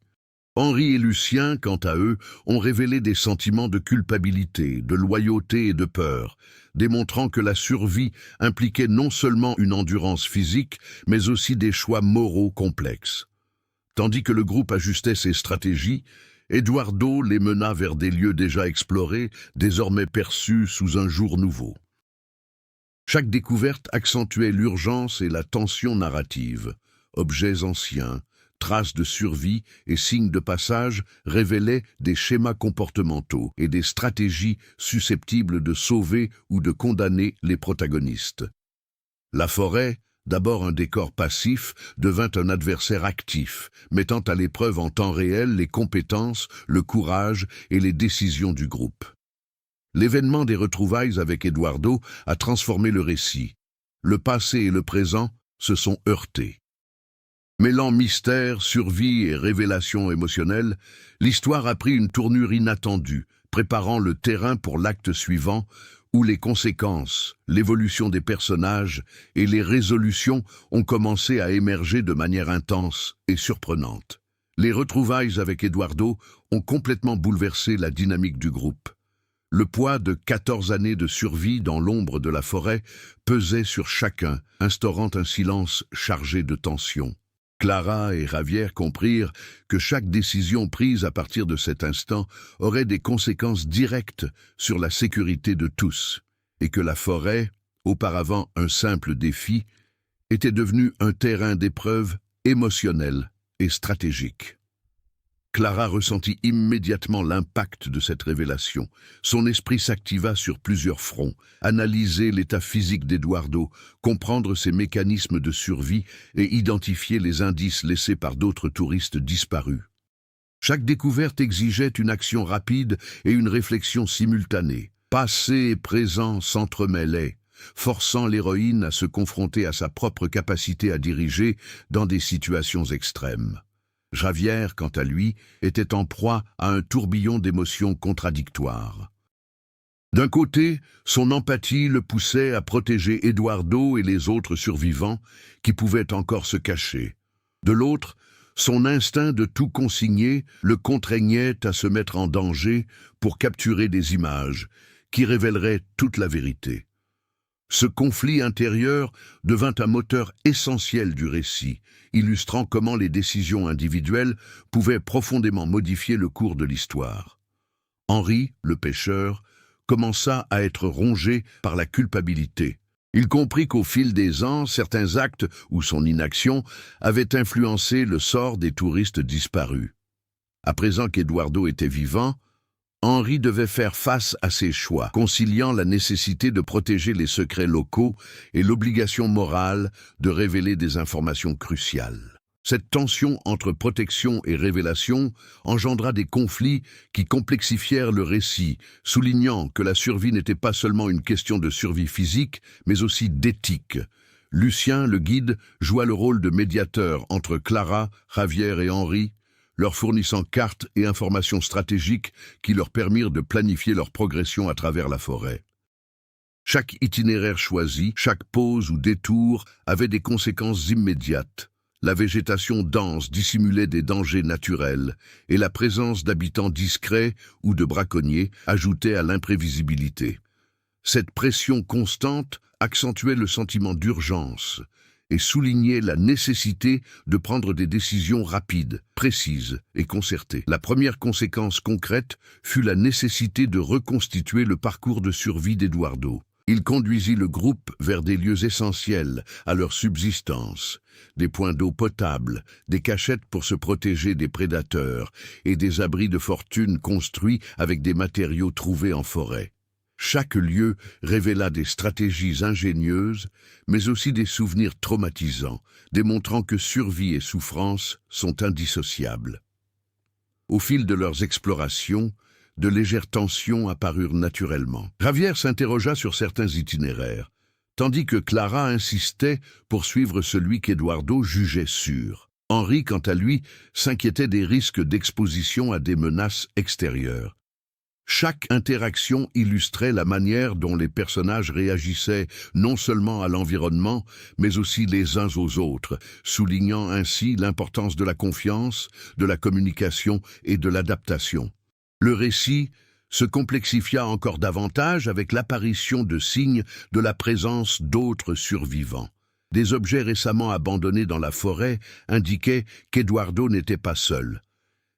Henri et Lucien, quant à eux, ont révélé des sentiments de culpabilité, de loyauté et de peur, démontrant que la survie impliquait non seulement une endurance physique, mais aussi des choix moraux complexes. Tandis que le groupe ajustait ses stratégies, Eduardo les mena vers des lieux déjà explorés, désormais perçus sous un jour nouveau. Chaque découverte accentuait l'urgence et la tension narrative. Objets anciens, traces de survie et signes de passage révélaient des schémas comportementaux et des stratégies susceptibles de sauver ou de condamner les protagonistes. La forêt, d'abord un décor passif, devint un adversaire actif, mettant à l'épreuve en temps réel les compétences, le courage et les décisions du groupe. L'événement des retrouvailles avec Eduardo a transformé le récit. Le passé et le présent se sont heurtés. Mêlant mystère, survie et révélation émotionnelle, l'histoire a pris une tournure inattendue, préparant le terrain pour l'acte suivant, où les conséquences, l'évolution des personnages et les résolutions ont commencé à émerger de manière intense et surprenante. Les retrouvailles avec Eduardo ont complètement bouleversé la dynamique du groupe. Le poids de 14 années de survie dans l'ombre de la forêt pesait sur chacun, instaurant un silence chargé de tension. Clara et Javier comprirent que chaque décision prise à partir de cet instant aurait des conséquences directes sur la sécurité de tous, et que la forêt, auparavant un simple défi, était devenue un terrain d'épreuve émotionnelle et stratégique. Clara ressentit immédiatement l'impact de cette révélation. Son esprit s'activa sur plusieurs fronts: analyser l'état physique d'Eduardo, comprendre ses mécanismes de survie et identifier les indices laissés par d'autres touristes disparus. Chaque découverte exigeait une action rapide et une réflexion simultanée. Passé et présent s'entremêlaient, forçant l'héroïne à se confronter à sa propre capacité à diriger dans des situations extrêmes. Javier, quant à lui, était en proie à un tourbillon d'émotions contradictoires. D'un côté, son empathie le poussait à protéger Eduardo et les autres survivants qui pouvaient encore se cacher. De l'autre, son instinct de tout consigner le contraignait à se mettre en danger pour capturer des images qui révéleraient toute la vérité. Ce conflit intérieur devint un moteur essentiel du récit, illustrant comment les décisions individuelles pouvaient profondément modifier le cours de l'histoire. Henri, le pêcheur, commença à être rongé par la culpabilité. Il comprit qu'au fil des ans, certains actes ou son inaction avaient influencé le sort des touristes disparus. À présent qu'Eduardo était vivant, Henri devait faire face à ses choix, conciliant la nécessité de protéger les secrets locaux et l'obligation morale de révéler des informations cruciales. Cette tension entre protection et révélation engendra des conflits qui complexifièrent le récit, soulignant que la survie n'était pas seulement une question de survie physique, mais aussi d'éthique. Lucien, le guide, joua le rôle de médiateur entre Clara, Javier et Henri, leur fournissant cartes et informations stratégiques qui leur permirent de planifier leur progression à travers la forêt. Chaque itinéraire choisi, chaque pause ou détour avait des conséquences immédiates. La végétation dense dissimulait des dangers naturels et la présence d'habitants discrets ou de braconniers ajoutait à l'imprévisibilité. Cette pression constante accentuait le sentiment d'urgence et soulignait la nécessité de prendre des décisions rapides, précises et concertées. La première conséquence concrète fut la nécessité de reconstituer le parcours de survie d'Eduardo. Il conduisit le groupe vers des lieux essentiels à leur subsistance, des points d'eau potable, des cachettes pour se protéger des prédateurs et des abris de fortune construits avec des matériaux trouvés en forêt. Chaque lieu révéla des stratégies ingénieuses, mais aussi des souvenirs traumatisants, démontrant que survie et souffrance sont indissociables. Au fil de leurs explorations, de légères tensions apparurent naturellement. Javier s'interrogea sur certains itinéraires, tandis que Clara insistait pour suivre celui qu'Eduardo jugeait sûr. Henri, quant à lui, s'inquiétait des risques d'exposition à des menaces extérieures. Chaque interaction illustrait la manière dont les personnages réagissaient non seulement à l'environnement, mais aussi les uns aux autres, soulignant ainsi l'importance de la confiance, de la communication et de l'adaptation. Le récit se complexifia encore davantage avec l'apparition de signes de la présence d'autres survivants. Des objets récemment abandonnés dans la forêt indiquaient qu'Eduardo n'était pas seul.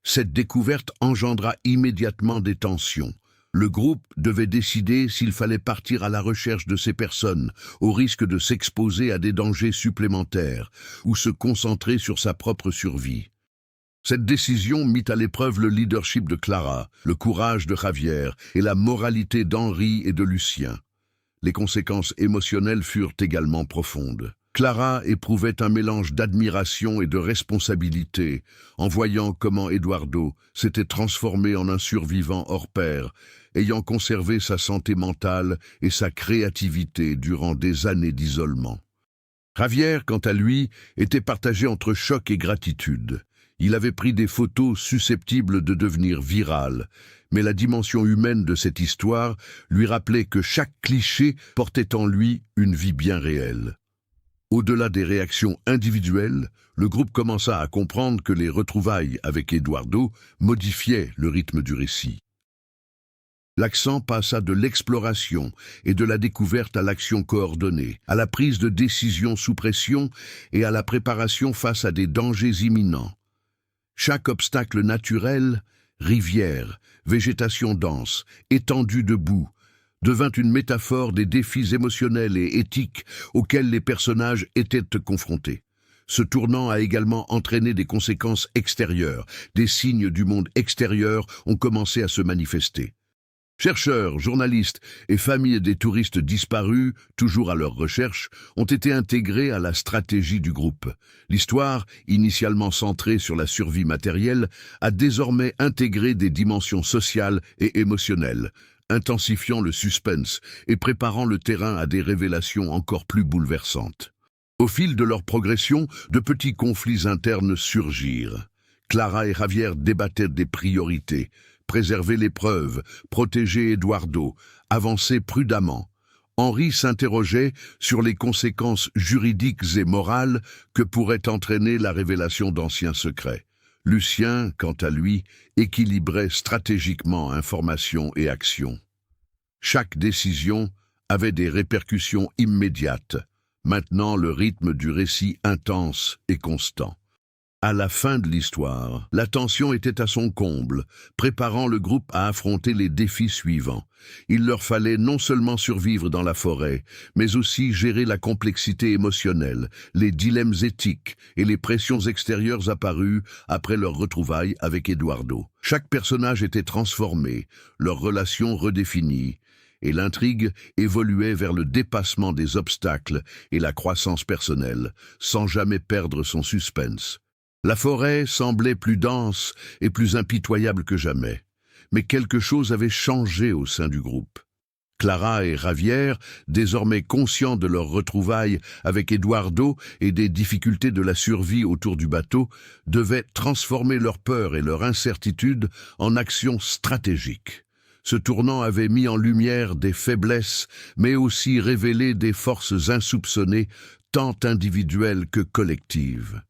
Cette découverte engendra immédiatement des tensions. Le groupe devait décider s'il fallait partir à la recherche de ces personnes, au risque de s'exposer à des dangers supplémentaires, ou se concentrer sur sa propre survie. Cette décision mit à l'épreuve le leadership de Clara, le courage de Javier et la moralité d'Henri et de Lucien. Les conséquences émotionnelles furent également profondes. Clara éprouvait un mélange d'admiration et de responsabilité en voyant comment Eduardo s'était transformé en un survivant hors pair, ayant conservé sa santé mentale et sa créativité durant des années d'isolement. Javier, quant à lui, était partagé entre choc et gratitude. Il avait pris des photos susceptibles de devenir virales, mais la dimension humaine de cette histoire lui rappelait que chaque cliché portait en lui une vie bien réelle. Au-delà des réactions individuelles, le groupe commença à comprendre que les retrouvailles avec Eduardo modifiaient le rythme du récit. L'accent passa de l'exploration et de la découverte à l'action coordonnée, à la prise de décision sous pression et à la préparation face à des dangers imminents. Chaque obstacle naturel, rivière, végétation dense, étendue de boue, devint une métaphore des défis émotionnels et éthiques auxquels les personnages étaient confrontés. Ce tournant a également entraîné des conséquences extérieures. Des signes du monde extérieur ont commencé à se manifester. Chercheurs, journalistes et familles des touristes disparus, toujours à leur recherche, ont été intégrés à la stratégie du groupe. L'histoire, initialement centrée sur la survie matérielle, a désormais intégré des dimensions sociales et émotionnelles, intensifiant le suspense et préparant le terrain à des révélations encore plus bouleversantes. Au fil de leur progression, de petits conflits internes surgirent. Clara et Javier débattaient des priorités. Préserver les preuves, protéger Eduardo, avancer prudemment. Henri s'interrogeait sur les conséquences juridiques et morales que pourrait entraîner la révélation d'anciens secrets. Lucien, quant à lui, équilibrait stratégiquement information et action. Chaque décision avait des répercussions immédiates, maintenant le rythme du récit intense et constant. À la fin de l'histoire, la tension était à son comble, préparant le groupe à affronter les défis suivants. Il leur fallait non seulement survivre dans la forêt, mais aussi gérer la complexité émotionnelle, les dilemmes éthiques et les pressions extérieures apparues après leur retrouvaille avec Eduardo. Chaque personnage était transformé, leurs relations redéfinies, et l'intrigue évoluait vers le dépassement des obstacles et la croissance personnelle, sans jamais perdre son suspense. La forêt semblait plus dense et plus impitoyable que jamais, mais quelque chose avait changé au sein du groupe. Clara et Javier, désormais conscients de leur retrouvailles avec Eduardo et des difficultés de la survie autour du bateau, devaient transformer leur peur et leur incertitude en actions stratégiques. Ce tournant avait mis en lumière des faiblesses, mais aussi révélé des forces insoupçonnées, tant individuelles que collectives.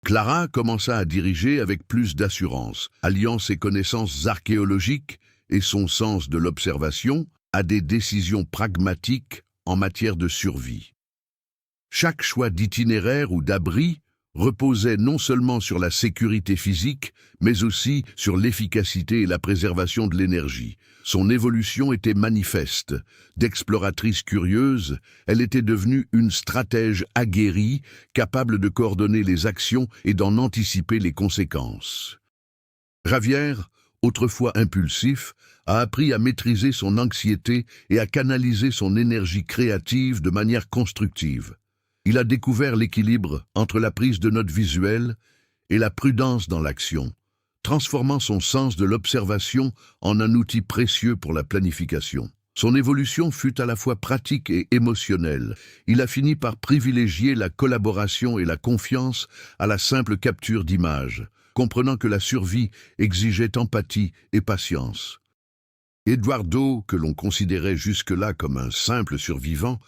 Clara commença à diriger avec plus d'assurance, alliant ses connaissances archéologiques et son sens de l'observation à des décisions pragmatiques en matière de survie. Chaque choix d'itinéraire ou d'abri reposait non seulement sur la sécurité physique, mais aussi sur l'efficacité et la préservation de l'énergie. Son évolution était manifeste. D'exploratrice curieuse, elle était devenue une stratège aguerrie, capable de coordonner les actions et d'en anticiper les conséquences. Javier, autrefois impulsif, a appris à maîtriser son anxiété et à canaliser son énergie créative de manière constructive. Il a découvert l'équilibre entre la prise de notes visuelles et la prudence dans l'action, transformant son sens de l'observation en un outil précieux pour la planification. Son évolution fut à la fois pratique et émotionnelle. Il a fini par privilégier la collaboration et la confiance à la simple capture d'images, comprenant que la survie exigeait empathie et patience. Eduardo, que l'on considérait jusque-là comme un simple survivant,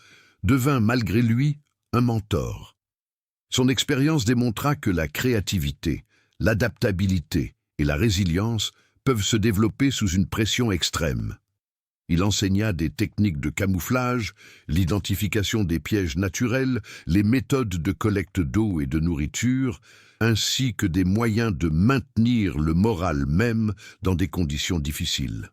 devint malgré lui un mentor. Son expérience démontra que la créativité, l'adaptabilité et la résilience peuvent se développer sous une pression extrême. Il enseigna des techniques de camouflage, l'identification des pièges naturels, les méthodes de collecte d'eau et de nourriture, ainsi que des moyens de maintenir le moral même dans des conditions difficiles.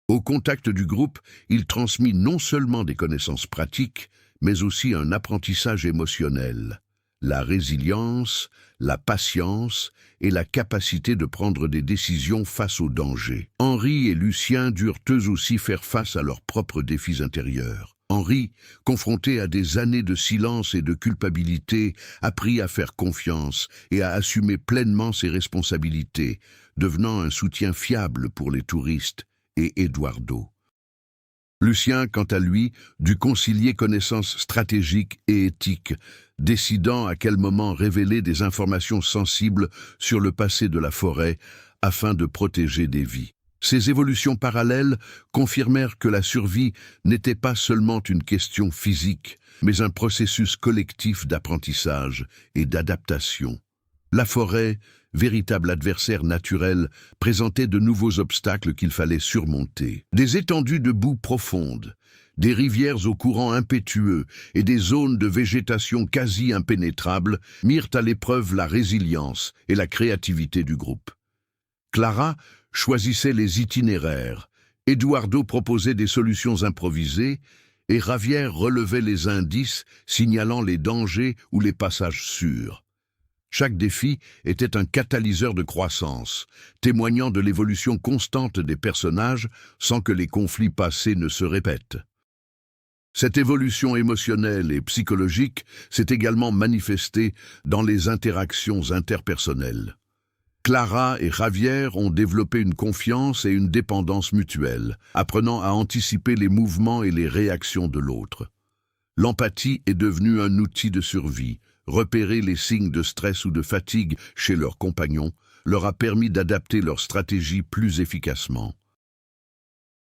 Au contact du groupe, il transmit non seulement des connaissances pratiques, mais aussi un apprentissage émotionnel, la résilience, la patience et la capacité de prendre des décisions face aux dangers. Henri et Lucien durent eux aussi faire face à leurs propres défis intérieurs. Henri, confronté à des années de silence et de culpabilité, apprit à faire confiance et à assumer pleinement ses responsabilités, devenant un soutien fiable pour les touristes et Eduardo. Lucien, quant à lui, dut concilier connaissances stratégiques et éthiques, décidant à quel moment révéler des informations sensibles sur le passé de la forêt afin de protéger des vies. Ces évolutions parallèles confirmèrent que la survie n'était pas seulement une question physique, mais un processus collectif d'apprentissage et d'adaptation. La forêt, véritable adversaire naturel, présentait de nouveaux obstacles qu'il fallait surmonter. Des étendues de boue profonde, des rivières au courant impétueux et des zones de végétation quasi impénétrables mirent à l'épreuve la résilience et la créativité du groupe. Clara choisissait les itinéraires, Eduardo proposait des solutions improvisées, et Javier relevait les indices signalant les dangers ou les passages sûrs. Chaque défi était un catalyseur de croissance, témoignant de l'évolution constante des personnages sans que les conflits passés ne se répètent. Cette évolution émotionnelle et psychologique s'est également manifestée dans les interactions interpersonnelles. Clara et Javier ont développé une confiance et une dépendance mutuelle, apprenant à anticiper les mouvements et les réactions de l'autre. L'empathie est devenue un outil de survie. Repérer les signes de stress ou de fatigue chez leurs compagnons leur a permis d'adapter leur stratégie plus efficacement.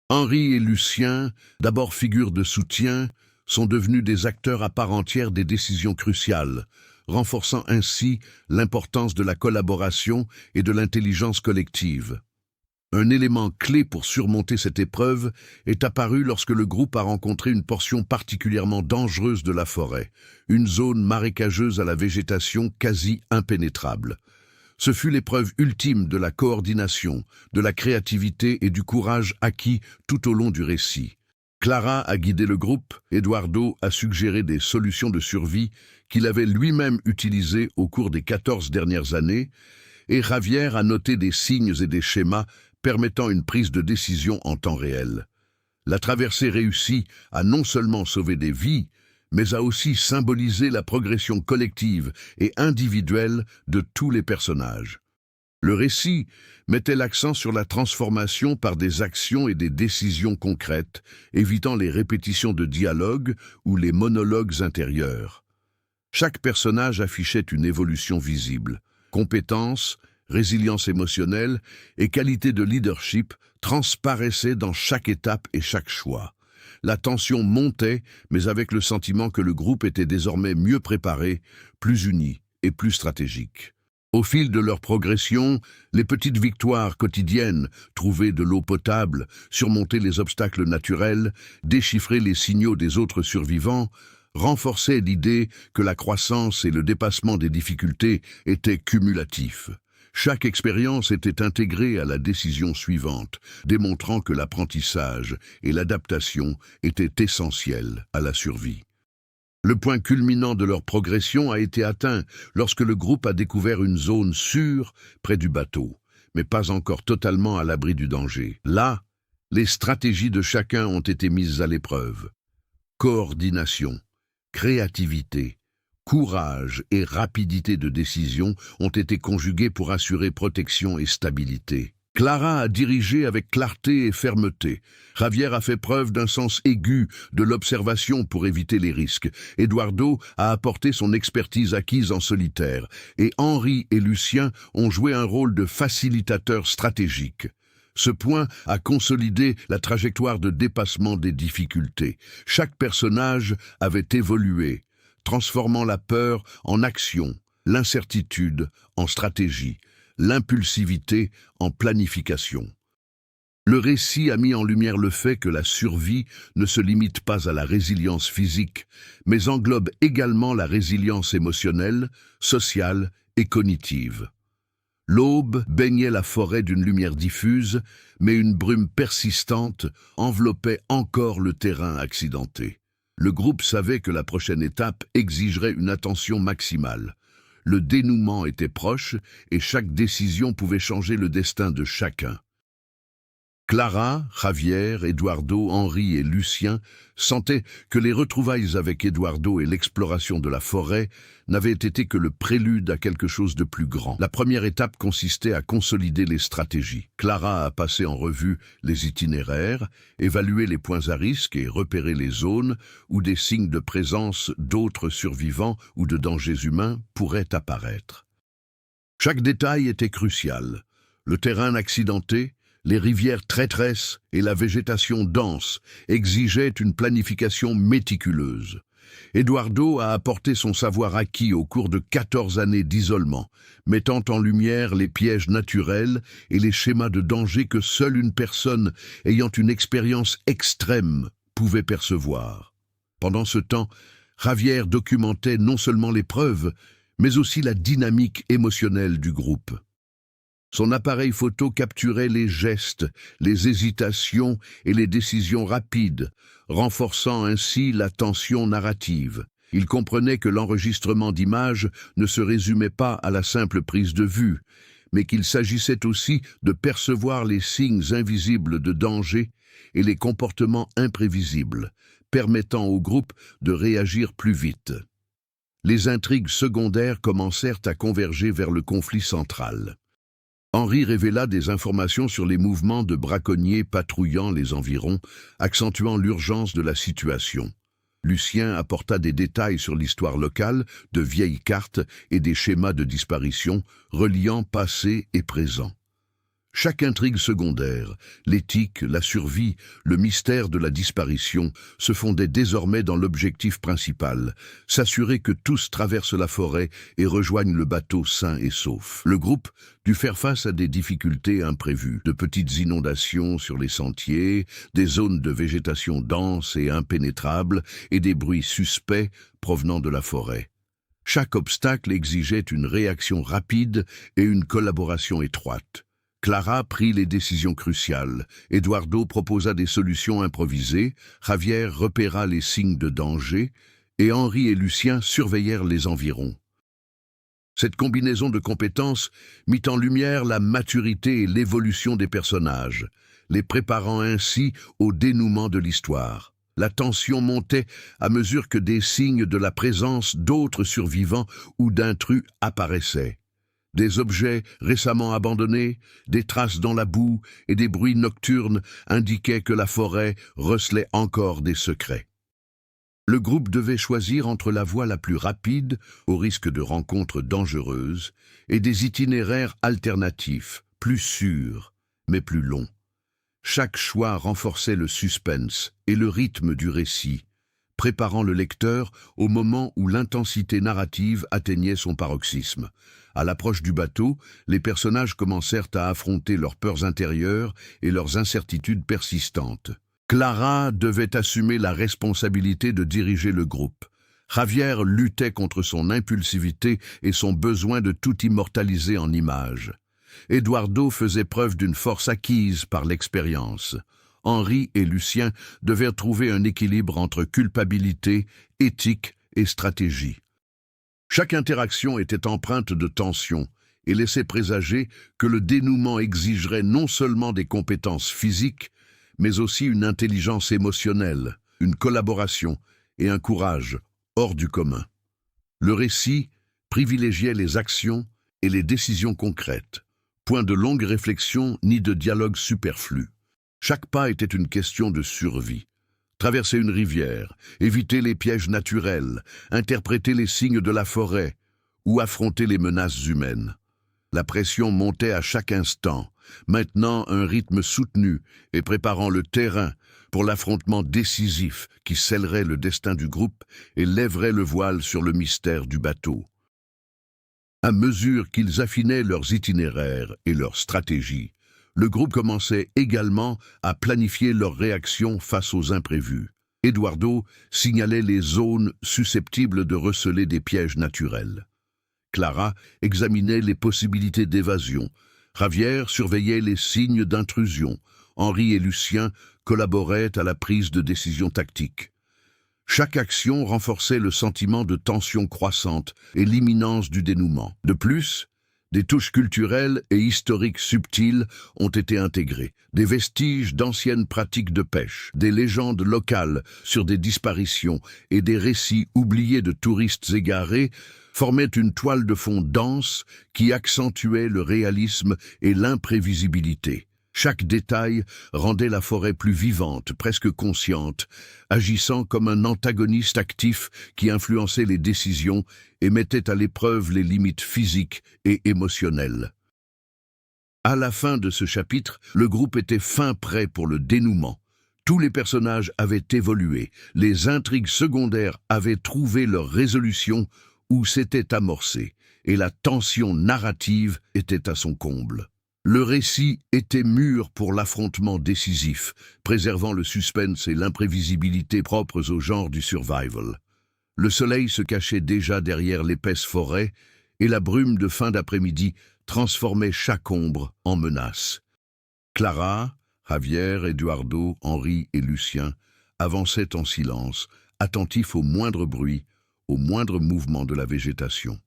Henri et Lucien, d'abord figures de soutien, sont devenus des acteurs à part entière des décisions cruciales, renforçant ainsi l'importance de la collaboration et de l'intelligence collective. Un élément clé pour surmonter cette épreuve est apparu lorsque le groupe a rencontré une portion particulièrement dangereuse de la forêt, une zone marécageuse à la végétation quasi impénétrable. Ce fut l'épreuve ultime de la coordination, de la créativité et du courage acquis tout au long du récit. Clara a guidé le groupe, Eduardo a suggéré des solutions de survie qu'il avait lui-même utilisées au cours des 14 dernières années, et Javier a noté des signes et des schémas permettant une prise de décision en temps réel. La traversée réussie a non seulement sauvé des vies, mais a aussi symbolisé la progression collective et individuelle de tous les personnages. Le récit mettait l'accent sur la transformation par des actions et des décisions concrètes, évitant les répétitions de dialogues ou les monologues intérieurs. Chaque personnage affichait une évolution visible. Compétences, résilience émotionnelle et qualité de leadership transparaissaient dans chaque étape et chaque choix. La tension montait, mais avec le sentiment que le groupe était désormais mieux préparé, plus uni et plus stratégique. Au fil de leur progression, les petites victoires quotidiennes, trouver de l'eau potable, surmonter les obstacles naturels, déchiffrer les signaux des autres survivants, renforçaient l'idée que la croissance et le dépassement des difficultés étaient cumulatifs. Chaque expérience était intégrée à la décision suivante, démontrant que l'apprentissage et l'adaptation étaient essentiels à la survie. Le point culminant de leur progression a été atteint lorsque le groupe a découvert une zone sûre près du bateau, mais pas encore totalement à l'abri du danger. Là, les stratégies de chacun ont été mises à l'épreuve. Coordination, créativité, courage et rapidité de décision ont été conjugués pour assurer protection et stabilité. Clara a dirigé avec clarté et fermeté. Javier a fait preuve d'un sens aigu de l'observation pour éviter les risques. Eduardo a apporté son expertise acquise en solitaire. Et Henri et Lucien ont joué un rôle de facilitateur stratégique. Ce point a consolidé la trajectoire de dépassement des difficultés. Chaque personnage avait évolué, transformant la peur en action, l'incertitude en stratégie, l'impulsivité en planification. Le récit a mis en lumière le fait que la survie ne se limite pas à la résilience physique, mais englobe également la résilience émotionnelle, sociale et cognitive. L'aube baignait la forêt d'une lumière diffuse, mais une brume persistante enveloppait encore le terrain accidenté. Le groupe savait que la prochaine étape exigerait une attention maximale. Le dénouement était proche et chaque décision pouvait changer le destin de chacun. Clara, Javier, Eduardo, Henri et Lucien sentaient que les retrouvailles avec Eduardo et l'exploration de la forêt n'avaient été que le prélude à quelque chose de plus grand. La première étape consistait à consolider les stratégies. Clara a passé en revue les itinéraires, évalué les points à risque et repéré les zones où des signes de présence d'autres survivants ou de dangers humains pourraient apparaître. Chaque détail était crucial. Le terrain accidenté, les rivières traîtresses et la végétation dense exigeaient une planification méticuleuse. Eduardo a apporté son savoir acquis au cours de 14 années d'isolement, mettant en lumière les pièges naturels et les schémas de danger que seule une personne ayant une expérience extrême pouvait percevoir. Pendant ce temps, Javier documentait non seulement les preuves, mais aussi la dynamique émotionnelle du groupe. Son appareil photo capturait les gestes, les hésitations et les décisions rapides, renforçant ainsi la tension narrative. Il comprenait que l'enregistrement d'images ne se résumait pas à la simple prise de vue, mais qu'il s'agissait aussi de percevoir les signes invisibles de danger et les comportements imprévisibles, permettant au groupe de réagir plus vite. Les intrigues secondaires commencèrent à converger vers le conflit central. Henri révéla des informations sur les mouvements de braconniers patrouillant les environs, accentuant l'urgence de la situation. Lucien apporta des détails sur l'histoire locale, de vieilles cartes et des schémas de disparition, reliant passé et présent. Chaque intrigue secondaire, l'éthique, la survie, le mystère de la disparition, se fondaient désormais dans l'objectif principal, s'assurer que tous traversent la forêt et rejoignent le bateau sain et sauf. Le groupe dut faire face à des difficultés imprévues, de petites inondations sur les sentiers, des zones de végétation dense et impénétrables et des bruits suspects provenant de la forêt. Chaque obstacle exigeait une réaction rapide et une collaboration étroite. Clara prit les décisions cruciales, Eduardo proposa des solutions improvisées, Javier repéra les signes de danger, et Henri et Lucien surveillèrent les environs. Cette combinaison de compétences mit en lumière la maturité et l'évolution des personnages, les préparant ainsi au dénouement de l'histoire. La tension montait à mesure que des signes de la présence d'autres survivants ou d'intrus apparaissaient. Des objets récemment abandonnés, des traces dans la boue et des bruits nocturnes indiquaient que la forêt recelait encore des secrets. Le groupe devait choisir entre la voie la plus rapide, au risque de rencontres dangereuses, et des itinéraires alternatifs, plus sûrs, mais plus longs. Chaque choix renforçait le suspense et le rythme du récit, préparant le lecteur au moment où l'intensité narrative atteignait son paroxysme. À l'approche du bateau, les personnages commencèrent à affronter leurs peurs intérieures et leurs incertitudes persistantes. Clara devait assumer la responsabilité de diriger le groupe. Javier luttait contre son impulsivité et son besoin de tout immortaliser en images. Eduardo faisait preuve d'une force acquise par l'expérience. Henri et Lucien devaient trouver un équilibre entre culpabilité, éthique et stratégie. Chaque interaction était empreinte de tension et laissait présager que le dénouement exigerait non seulement des compétences physiques, mais aussi une intelligence émotionnelle, une collaboration et un courage hors du commun. Le récit privilégiait les actions et les décisions concrètes, point de longue réflexion ni de dialogue superflu. Chaque pas était une question de survie. Traverser une rivière, éviter les pièges naturels, interpréter les signes de la forêt ou affronter les menaces humaines. La pression montait à chaque instant, maintenant un rythme soutenu et préparant le terrain pour l'affrontement décisif qui scellerait le destin du groupe et lèverait le voile sur le mystère du bateau. À mesure qu'ils affinaient leurs itinéraires et leurs stratégies, le groupe commençait également à planifier leurs réactions face aux imprévus. Eduardo signalait les zones susceptibles de receler des pièges naturels. Clara examinait les possibilités d'évasion. Javier surveillait les signes d'intrusion. Henri et Lucien collaboraient à la prise de décisions tactiques. Chaque action renforçait le sentiment de tension croissante et l'imminence du dénouement. De plus, des touches culturelles et historiques subtiles ont été intégrées, des vestiges d'anciennes pratiques de pêche, des légendes locales sur des disparitions et des récits oubliés de touristes égarés formaient une toile de fond dense qui accentuait le réalisme et l'imprévisibilité. Chaque détail rendait la forêt plus vivante, presque consciente, agissant comme un antagoniste actif qui influençait les décisions et mettait à l'épreuve les limites physiques et émotionnelles. À la fin de ce chapitre, le groupe était fin prêt pour le dénouement. Tous les personnages avaient évolué, les intrigues secondaires avaient trouvé leur résolution ou s'étaient amorcées, et la tension narrative était à son comble. Le récit était mûr pour l'affrontement décisif, préservant le suspense et l'imprévisibilité propres au genre du survival. Le soleil se cachait déjà derrière l'épaisse forêt, et la brume de fin d'après-midi transformait chaque ombre en menace. Clara, Javier, Eduardo, Henri et Lucien avançaient en silence, attentifs au moindre bruit, au moindre mouvement de la végétation.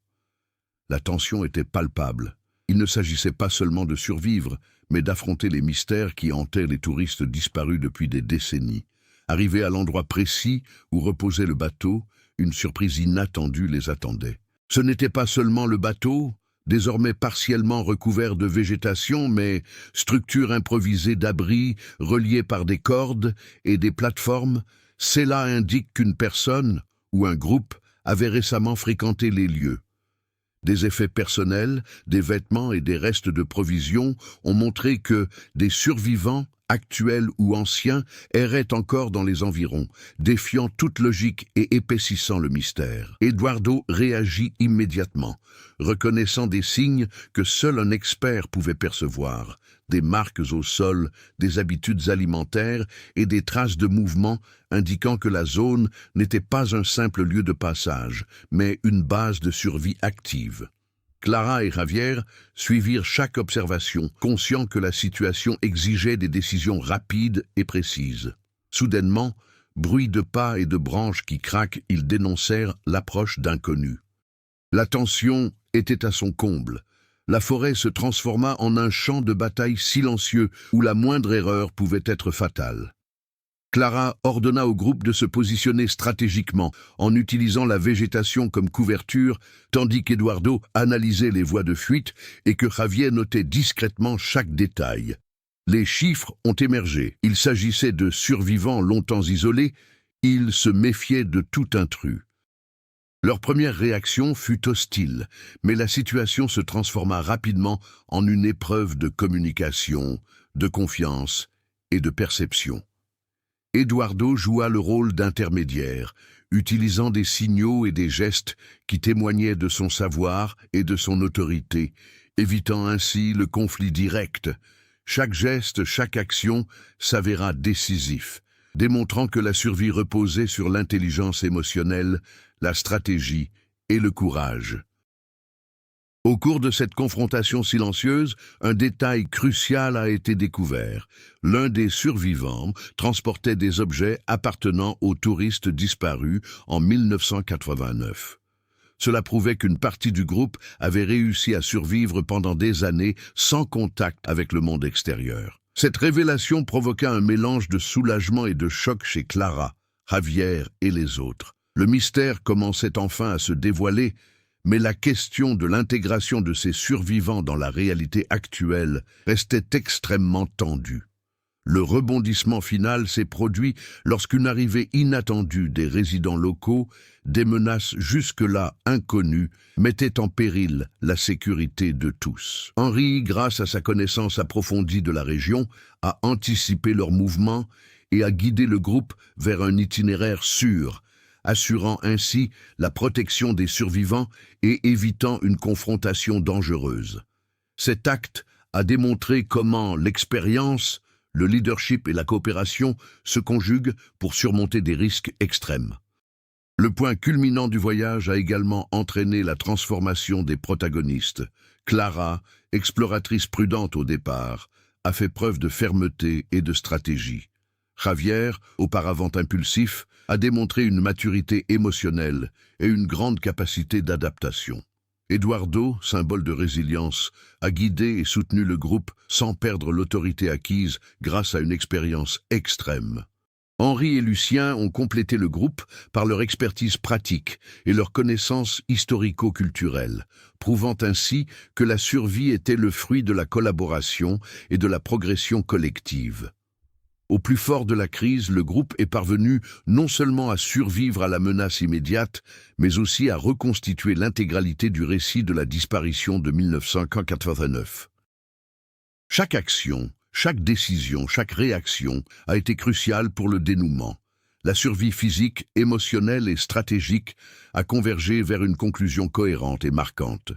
La tension était palpable. Il ne s'agissait pas seulement de survivre, mais d'affronter les mystères qui hantaient les touristes disparus depuis des décennies. Arrivés à l'endroit précis où reposait le bateau, une surprise inattendue les attendait. Ce n'était pas seulement le bateau, désormais partiellement recouvert de végétation, mais structure improvisée d'abris reliés par des cordes et des plateformes. Cela indique qu'une personne ou un groupe avait récemment fréquenté les lieux. Des effets personnels, des vêtements et des restes de provisions ont montré que des survivants, actuels ou anciens, erraient encore dans les environs, défiant toute logique et épaississant le mystère. Eduardo réagit immédiatement, reconnaissant des signes que seul un expert pouvait percevoir, des marques au sol, des habitudes alimentaires et des traces de mouvement indiquant que la zone n'était pas un simple lieu de passage, mais une base de survie active. Clara et Javier suivirent chaque observation, conscients que la situation exigeait des décisions rapides et précises. Soudainement, bruit de pas et de branches qui craquent, ils dénoncèrent l'approche d'inconnus. La tension était à son comble. La forêt se transforma en un champ de bataille silencieux où la moindre erreur pouvait être fatale. Clara ordonna au groupe de se positionner stratégiquement en utilisant la végétation comme couverture, tandis qu'Eduardo analysait les voies de fuite et que Javier notait discrètement chaque détail. Les chiffres ont émergé. Il s'agissait de survivants longtemps isolés. Ils se méfiaient de tout intrus. Leur première réaction fut hostile, mais la situation se transforma rapidement en une épreuve de communication, de confiance et de perception. Eduardo joua le rôle d'intermédiaire, utilisant des signaux et des gestes qui témoignaient de son savoir et de son autorité, évitant ainsi le conflit direct. Chaque geste, chaque action s'avéra décisif, démontrant que la survie reposait sur l'intelligence émotionnelle, la stratégie et le courage. Au cours de cette confrontation silencieuse, un détail crucial a été découvert. L'un des survivants transportait des objets appartenant aux touristes disparus en 1989. Cela prouvait qu'une partie du groupe avait réussi à survivre pendant des années sans contact avec le monde extérieur. Cette révélation provoqua un mélange de soulagement et de choc chez Clara, Javier et les autres. Le mystère commençait enfin à se dévoiler, mais la question de l'intégration de ces survivants dans la réalité actuelle restait extrêmement tendue. Le rebondissement final s'est produit lorsqu'une arrivée inattendue des résidents locaux, des menaces jusque-là inconnues, mettait en péril la sécurité de tous. Henri, grâce à sa connaissance approfondie de la région, a anticipé leurs mouvements et a guidé le groupe vers un itinéraire sûr, assurant ainsi la protection des survivants et évitant une confrontation dangereuse. Cet acte a démontré comment l'expérience, le leadership et la coopération se conjuguent pour surmonter des risques extrêmes. Le point culminant du voyage a également entraîné la transformation des protagonistes. Clara, exploratrice prudente au départ, a fait preuve de fermeté et de stratégie. Javier, auparavant impulsif, a démontré une maturité émotionnelle et une grande capacité d'adaptation. Eduardo, symbole de résilience, a guidé et soutenu le groupe sans perdre l'autorité acquise grâce à une expérience extrême. Henri et Lucien ont complété le groupe par leur expertise pratique et leur connaissance historico-culturelle, prouvant ainsi que la survie était le fruit de la collaboration et de la progression collective. Au plus fort de la crise, le groupe est parvenu non seulement à survivre à la menace immédiate, mais aussi à reconstituer l'intégralité du récit de la disparition de 1989. Chaque action, chaque décision, chaque réaction a été cruciale pour le dénouement. La survie physique, émotionnelle et stratégique a convergé vers une conclusion cohérente et marquante.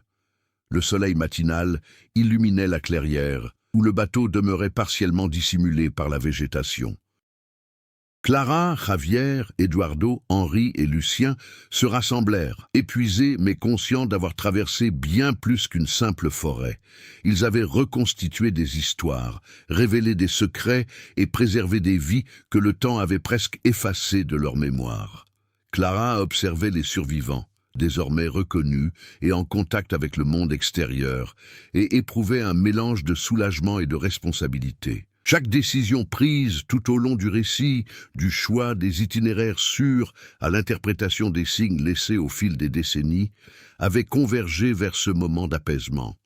Le soleil matinal illuminait la clairière, où le bateau demeurait partiellement dissimulé par la végétation. Clara, Javier, Eduardo, Henri et Lucien se rassemblèrent, épuisés mais conscients d'avoir traversé bien plus qu'une simple forêt. Ils avaient reconstitué des histoires, révélé des secrets et préservé des vies que le temps avait presque effacées de leur mémoire. Clara observait les survivants, désormais reconnus et en contact avec le monde extérieur, et éprouvait un mélange de soulagement et de responsabilité. Chaque décision prise tout au long du récit, du choix des itinéraires sûrs à l'interprétation des signes laissés au fil des décennies, avait convergé vers ce moment d'apaisement.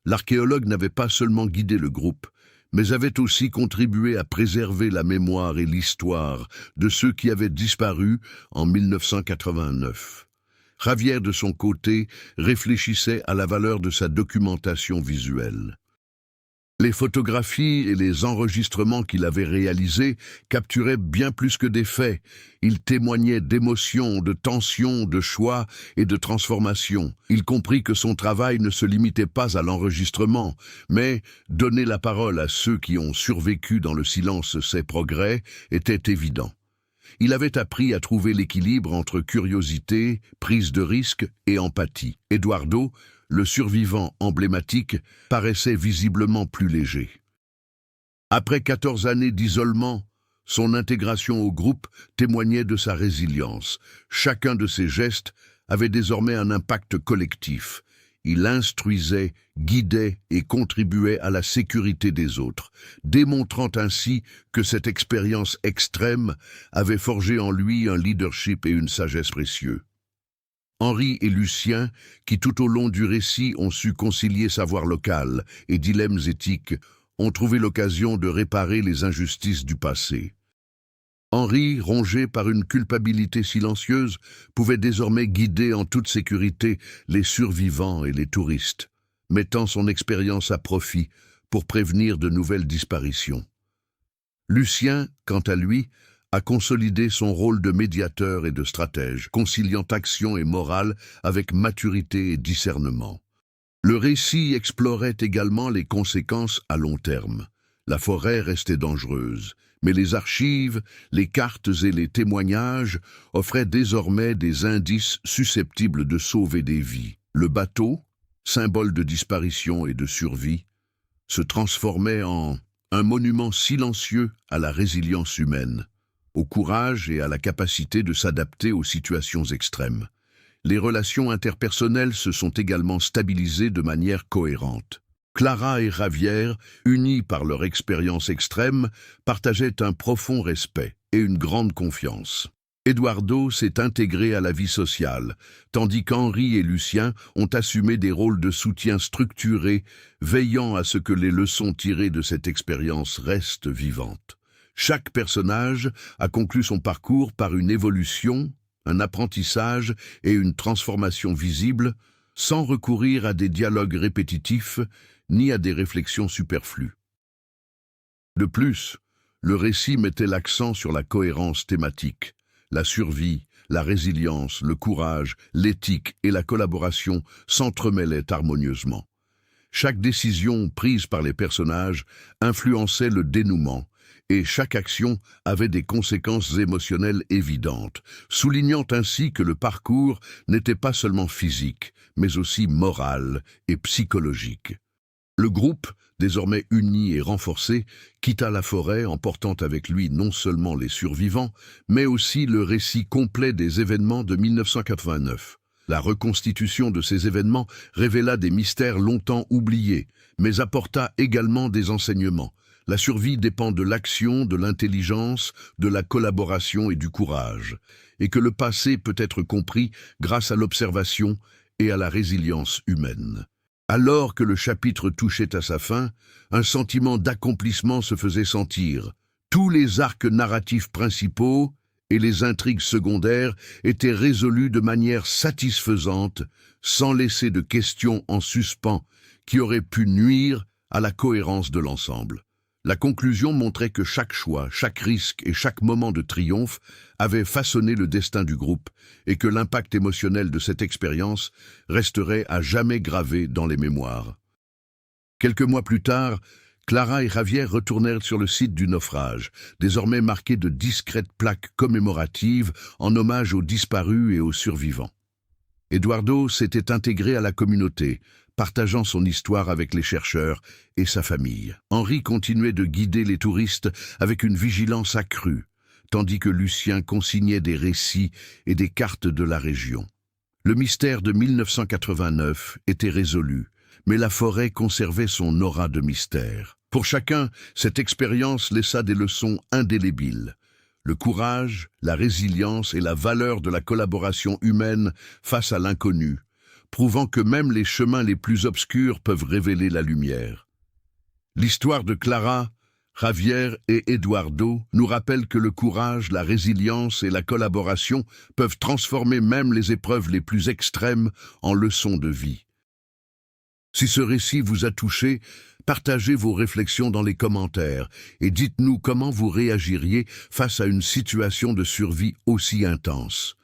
L'archéologue n'avait pas seulement guidé le groupe, mais avait aussi contribué à préserver la mémoire et l'histoire de ceux qui avaient disparu en 1989. Javier, de son côté, réfléchissait à la valeur de sa documentation visuelle. Les photographies et les enregistrements qu'il avait réalisés capturaient bien plus que des faits. Ils témoignaient d'émotions, de tensions, de choix et de transformations. Il comprit que son travail ne se limitait pas à l'enregistrement, mais donner la parole à ceux qui ont survécu dans le silence ces progrès était évident. Il avait appris à trouver l'équilibre entre curiosité, prise de risque et empathie. Eduardo, le survivant emblématique, paraissait visiblement plus léger. Après 14 années d'isolement, son intégration au groupe témoignait de sa résilience. Chacun de ses gestes avait désormais un impact collectif. Il instruisait, guidait et contribuait à la sécurité des autres, démontrant ainsi que cette expérience extrême avait forgé en lui un leadership et une sagesse précieux. Henri et Lucien, qui tout au long du récit ont su concilier savoir local et dilemmes éthiques, ont trouvé l'occasion de réparer les injustices du passé. Henri, rongé par une culpabilité silencieuse, pouvait désormais guider en toute sécurité les survivants et les touristes, mettant son expérience à profit pour prévenir de nouvelles disparitions. Lucien, quant à lui, a consolidé son rôle de médiateur et de stratège, conciliant action et morale avec maturité et discernement. Le récit explorait également les conséquences à long terme. La forêt restait dangereuse, mais les archives, les cartes et les témoignages offraient désormais des indices susceptibles de sauver des vies. Le bateau, symbole de disparition et de survie, se transformait en un monument silencieux à la résilience humaine, au courage et à la capacité de s'adapter aux situations extrêmes. Les relations interpersonnelles se sont également stabilisées de manière cohérente. Clara et Javier, unis par leur expérience extrême, partageaient un profond respect et une grande confiance. Eduardo s'est intégré à la vie sociale, tandis qu'Henri et Lucien ont assumé des rôles de soutien structurés, veillant à ce que les leçons tirées de cette expérience restent vivantes. Chaque personnage a conclu son parcours par une évolution, un apprentissage et une transformation visible, sans recourir à des dialogues répétitifs ni à des réflexions superflues. De plus, le récit mettait l'accent sur la cohérence thématique. La survie, la résilience, le courage, l'éthique et la collaboration s'entremêlaient harmonieusement. Chaque décision prise par les personnages influençait le dénouement, et chaque action avait des conséquences émotionnelles évidentes, soulignant ainsi que le parcours n'était pas seulement physique, mais aussi moral et psychologique. Le groupe, désormais uni et renforcé, quitta la forêt emportant avec lui non seulement les survivants, mais aussi le récit complet des événements de 1989. La reconstitution de ces événements révéla des mystères longtemps oubliés, mais apporta également des enseignements. La survie dépend de l'action, de l'intelligence, de la collaboration et du courage, et que le passé peut être compris grâce à l'observation et à la résilience humaine. Alors que le chapitre touchait à sa fin, un sentiment d'accomplissement se faisait sentir. Tous les arcs narratifs principaux et les intrigues secondaires étaient résolus de manière satisfaisante, sans laisser de questions en suspens qui auraient pu nuire à la cohérence de l'ensemble. La conclusion montrait que chaque choix, chaque risque et chaque moment de triomphe avaient façonné le destin du groupe et que l'impact émotionnel de cette expérience resterait à jamais gravé dans les mémoires. Quelques mois plus tard, Clara et Javier retournèrent sur le site du naufrage, désormais marqué de discrètes plaques commémoratives en hommage aux disparus et aux survivants. Eduardo s'était intégré à la communauté, partageant son histoire avec les chercheurs et sa famille. Henri continuait de guider les touristes avec une vigilance accrue, tandis que Lucien consignait des récits et des cartes de la région. Le mystère de 1989 était résolu, mais la forêt conservait son aura de mystère. Pour chacun, cette expérience laissa des leçons indélébiles. Le courage, la résilience et la valeur de la collaboration humaine face à l'inconnu, prouvant que même les chemins les plus obscurs peuvent révéler la lumière. L'histoire de Clara, Javier et Eduardo nous rappelle que le courage, la résilience et la collaboration peuvent transformer même les épreuves les plus extrêmes en leçons de vie. Si ce récit vous a touché, partagez vos réflexions dans les commentaires et dites-nous comment vous réagiriez face à une situation de survie aussi intense.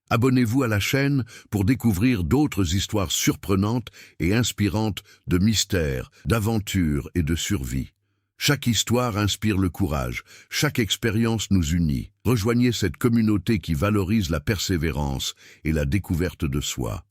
Abonnez-vous à la chaîne pour découvrir d'autres histoires surprenantes et inspirantes de mystères, d'aventures et de survie. Chaque histoire inspire le courage, chaque expérience nous unit. Rejoignez cette communauté qui valorise la persévérance et la découverte de soi.